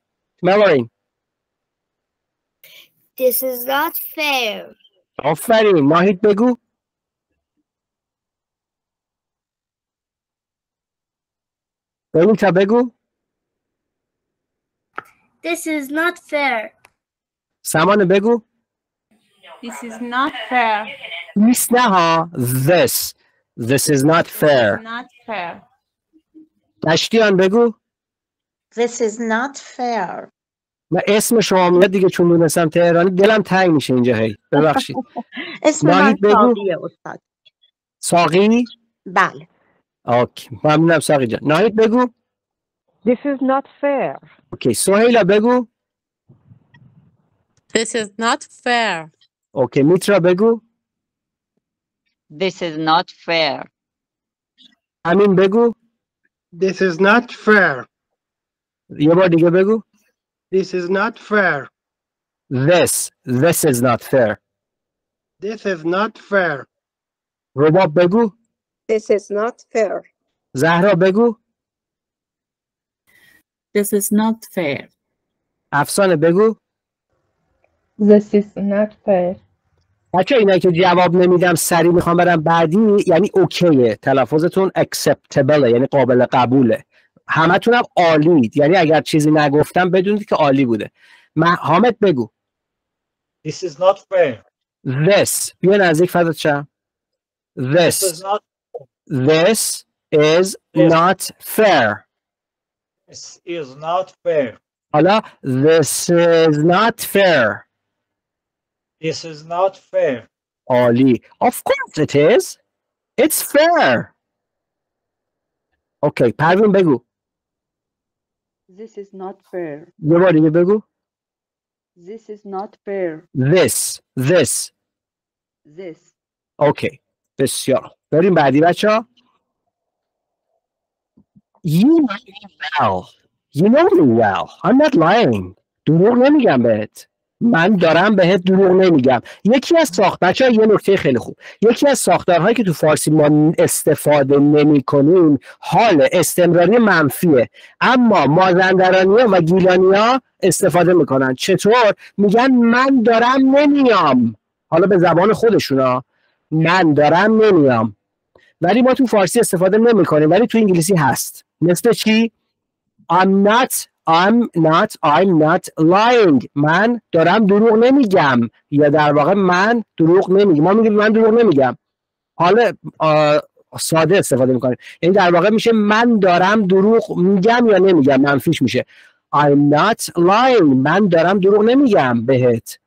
ملورین This is not fair. آفرین ماهید بگو تا بگو This is not fair. سامان بگو This is not fair. نیست نه ها this is not fair Not fair. دشتیان بگو This is not fair. من اسم شما میاد دیگه چون دونستم تهرانی دلم تنگ میشه اینجا هی ببخشید اسم من ساقیه استاد. ساقی؟ بله. اوکی ممنونم ساقی جان ناهید بگو This is not fair. اوکی سهیلا بگو This is not fair. اوکی میترا بگو This is not fair. امین بگو This is not fair. یه بار دیگه بگو This is not fair. This is not fair This is not fair. رباب بگو This is not fair. زهرا بگو This is not fair. افسانه بگو This is not fair. بچه اینا که جواب نمیدم سریع میخوام برم بعدی یعنی اوکیه تلفظتون acceptable یعنی قابل قبوله همتون هم عالید یعنی اگر چیزی نگفتم بدونید که عالی بوده حامد بگو This is not fair. This بیا نزدیک فضل شم This is not This is not fair This is not fair. حالا This is not fair This is not fair. عالی Of course it is It's fair اوکی پروین بگو This is not fair. یه بار دیگه بگو This is not fair. This اوکی بسیار بریم بعدی بچه ها You know me well You know me well I'm not lying دروغ نمیگم بهت من دارم بهت دروغ نمیگم یکی از بچه‌ها یه نکته خیلی خوب یکی از ساختارهایی که تو فارسی ما استفاده نمی کنیم حال استمراری منفیه اما مازندرانی‌ها و گیلانی‌ها استفاده میکنن چطور میگن من دارم نمیام حالا به زبان خودشونا من دارم نمیام ولی ما تو فارسی استفاده نمی کنیم ولی تو انگلیسی هست مثل چی I'm not lying من دارم دروغ نمیگم یا در واقع من دروغ نمیگم ما میگیم من دروغ نمیگم حالا ساده استفاده میکنیم یعنی در واقع میشه من دارم دروغ میگم یا نمیگم منفیش میشه I'm not lying من دارم دروغ نمیگم بهت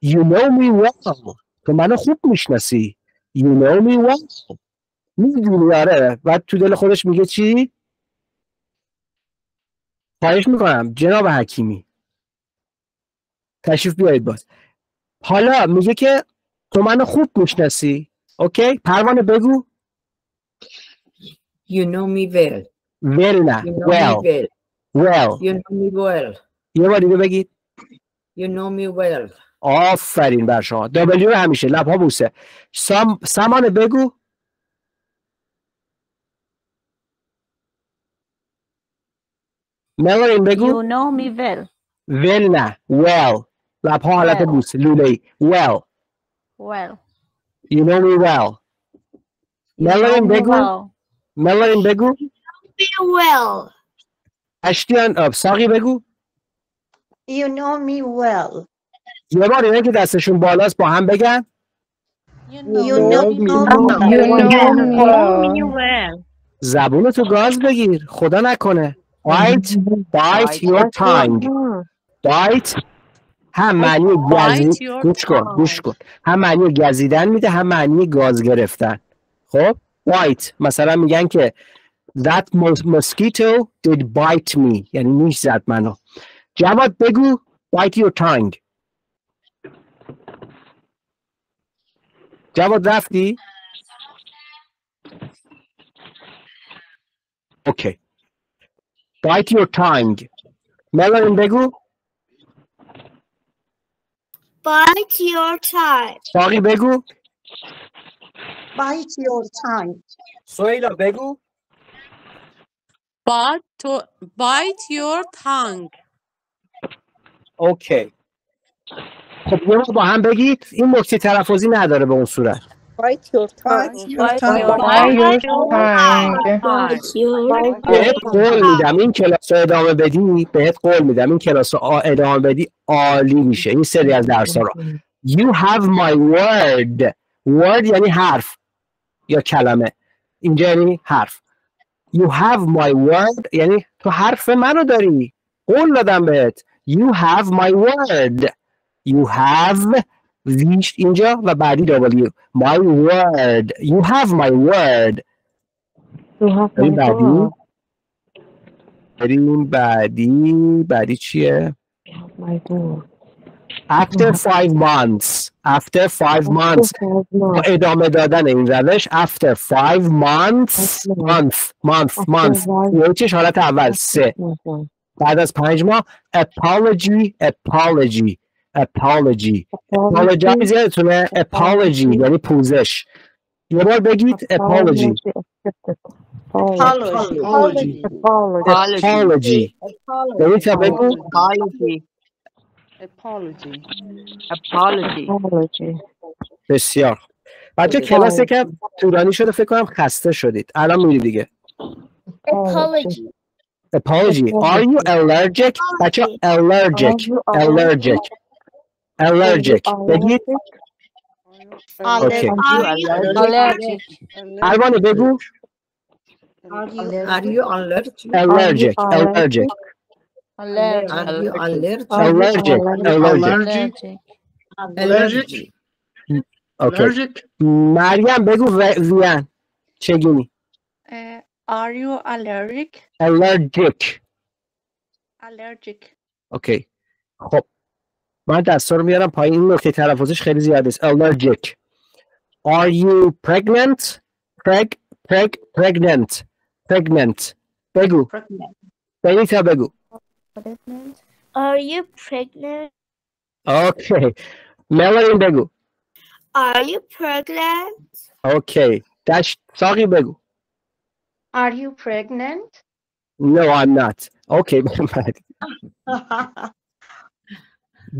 You know me well تو منو خوب میشناسی You know me well میدونی آره و تو دل خودش میگه چی؟ خواهش میکنم جناب حکیمی تشریف بیایید باز حالا میگه که تو منو خوب میشناسی اوکی پروانه بگو You know me well well نه well You know me well یه بار دیگه بگید You know me well آفرین بر شما W همیشه لبها بوسه سامان بگو ملارین بگو. You know me well. well نه well. لبها حالت بوس لوله‌ای. well. Well. You know me well. ملارین بگو. ملارین بگو. well. اشتیان ساقی بگو. You know me well. یه بار اینا که دستشون بالاست با هم بگن. You know me well. زبونتو گاز بگیر. خدا نکنه. bite your tongue. bite هم معنی گزیدن. گوش کن. هم معنی گزیدن میده هم معنی گاز گرفتن. خب bite مثلا میگن که that mosquito did bite me یعنی نیش زد منو. جواد بگو bite your tongue. جواد رفتی؟ اوکی. bite your tongue. ملارین بگو. Bite your tongue. ساقی بگو. Bite your tongue. سویلا بگو. Bite your tongue. اوکی. خب یه با هم بگید. این نکته تلفظی نداره به اون صورت. Bite your tongue. بهت قول میدم این کلاس رو ادامه بدی. بهت قول میدم این کلاس رو ادامه بدی عالی میشه. این سری از درس ها رو. You have my word. word یعنی حرف یا کلمه. اینجا یعنی حرف. You have my word یعنی تو حرف منو داری. قول دادم بهت. You have my word. You have ویش اینجا و بعدی W. My word. You have my word. بعدی چیه؟ After 5 months. After 5 months. ادامه دادن این روش. After 5 months. month. یعنی حالت اول 3. بعد از 5 ماه. Apology. Apologize یادتونه. Apology یعنی پوزش. یه بار بگید apology. Apology. یعنی تا بگو. Apology. بسیار. بچه کلاس که طولانی شده فکر کنم خسته شدید. الان میری دیگه. Apology. Are you allergic? بچه allergic. بگید. اوکی. الوانه بگو. Are you allergic? Allergic. اوکی. مریم بگو ویان. چگونی؟ Are you allergic? Allergic. اوکی. خب من دستا رو میارم پایین. این نکته تلفظش خیلی زیاده است. Allergic. Are you pregnant? Pregnant. بگو. بنیتا بگو. Are you pregnant? اوکی. ملارین بگو. Are you pregnant? اوکی. ساقی بگو. Are you pregnant? No, I'm not. Okay.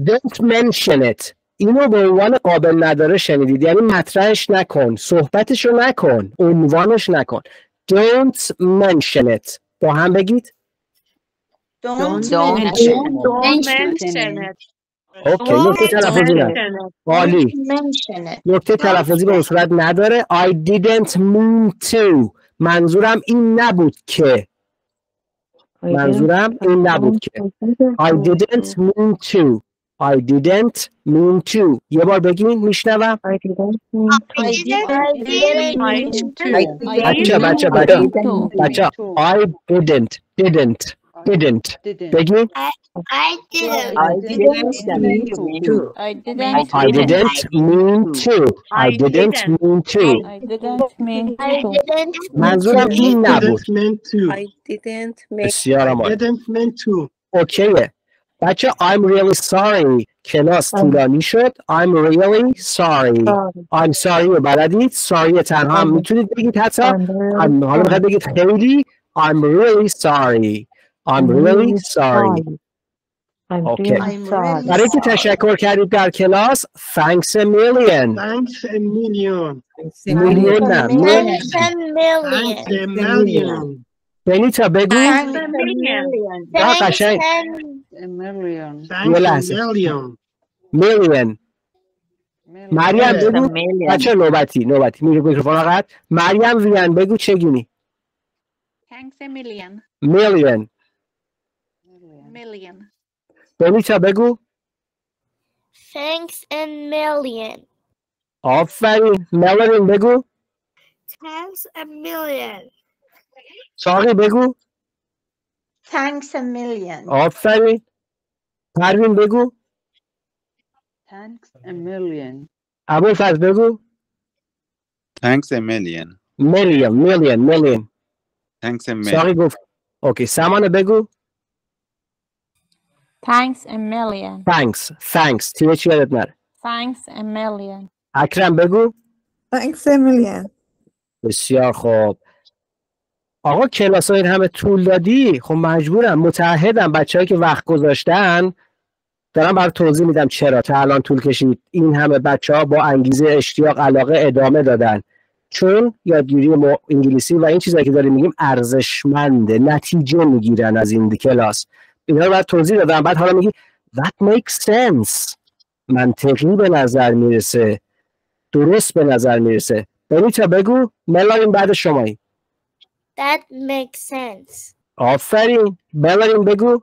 Don't mention it. اینو به عنوان قابل نداره شنیدید. یعنی مطرحش نکن. صحبتشو نکن. عنوانش نکن. Don't mention it. با هم بگید. Don't mention it. اوکی. نکته تلفظی نه. عالی. نکته تلفظی به اون صورت نداره. I didn't mean to. منظورم این نبود که. I didn't mean to. یه بار بگین میشنوم. بچه I didn't بگین. I didn't mean to. منظورم این نبود. بسیار عالی. اوکیه. بچه I'm really sorry. کلاس طولانی شد. I'm really sorry. I'm sorry رو بلدید. sorry تنها هم میتونید بگید حتی. حالا میخواید بگید خیلی. I'm really sorry. I'm really sorry. اوکی. برای اینکه تشکر کردید در کلاس thanks a million. Thanks a million. میلیون نه. Thanks a million. Thanks a million. بنیتا بگو. قشنگ. یه لحظه. میلیون. مریم بگو. بچه نوبتی میره میکروفون فقط. مریم ویان بگو چگونی. Thanks a million. میلیون. Million. بنیتا بگو. Thanks a million. آفرین. ملرین بگو. Thanks a million. ساقی بگو. Thanks a million. آفرین. پروین بگو. Thanks a million. ابوالفضل بگو. Thanks a million. میلیون. Thanks a million. ساقی گفت. اوکی. سمانه بگو. Thanks a million. Thanks. تیه چی یادت نره. Thanks a million. اکرم بگو. Thanks a million. بسیار خوب. آقا کلاس ها این همه طول دادی، خب مجبورم متعهدم بچه‌هایی که وقت گذاشتن دارم برای توضیح میدم چرا تا الان طول کشید. این همه بچه‌ها با انگیزه، اشتیاق، علاقه ادامه دادن، چون یادگیری انگلیسی و این چیزایی که داریم میگیم ارزشمنده، نتیجه میگیرن از این کلاس. اینا رو باید توضیح دادم. بعد حالا میگی that makes sense، منطقی به نظر میرسه، درست به نظر میرسه. بنیتا بگو. ملارین بعد شمایی. That makes sense. آفرین. بلارین بگو.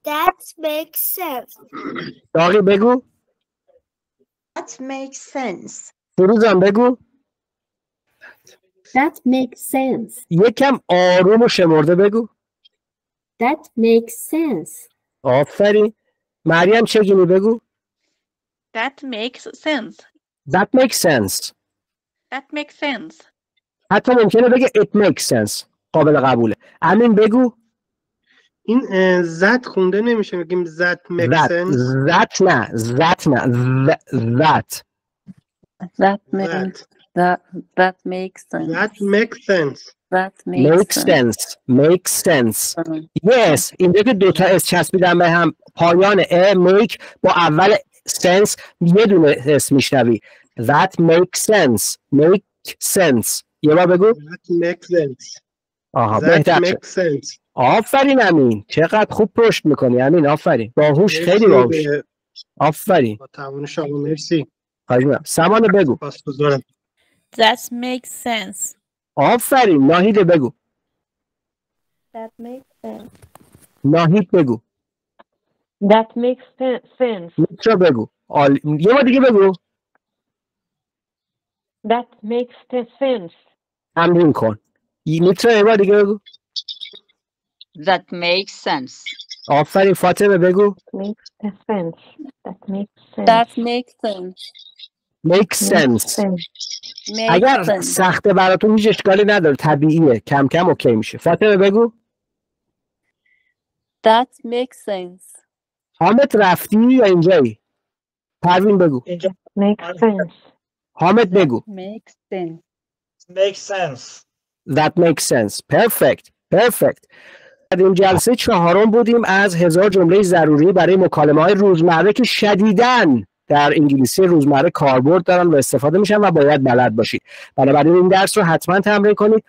That makes sense. داغی بگو. That makes sense. فروزان بگو. That makes sense. یکم آروم و شمرده بگو. That makes sense. آفرین. مریم چگونی بگو. That makes sense. That makes sense. That makes sense. حتی ممکنه بگه it makes sense. قابل قبوله. امین بگو. این زد خونده نمیشه، بگیم زد makes sense. That نه. That. That makes sense. That makes sense. That makes sense. Yes. اینجا که دوتا اس چسبیدن به هم، پایان make با اول sense یه دونه اس میشنوی. That makes sense. Make sense. یه بار بگو. That makes sense. آها That بهتر makes sense. آفرین امین. چقدر خوب پشت میکنی امین. آفرین. باهوش، خیلی باهوش. آفرین. با تعاون شما مرسی. سمانه بگو. That makes sense. آفرین. ناهید بگو. That makes sense. ناهید بگو. That makes sense. میترا بگو. یه بار دیگه بگو. That makes sense. تمرین کن. میترا یه بار دیگه بگو. That makes sense. آفرین. فاطمه بگو. Makes sense. That makes sense. That makes sense. Make sense. اگر سخته براتون هیچ اشکالی نداره، طبیعیه، کم کم اوکی میشه. فاطمه بگو. That makes sense. حامد رفتی یا اینجایی؟ پروین بگو. Makes sense. حامد بگو. Makes sense. Makes sense. That makes sense. Perfect. در این جلسه چهارم بودیم از 1000 جمله ضروری برای مکالمه‌های روزمره که شدیداً در انگلیسی روزمره کاربرد دارن و استفاده میشن و باید بلد باشید. بنابراین این درس رو حتما تمرین کنید.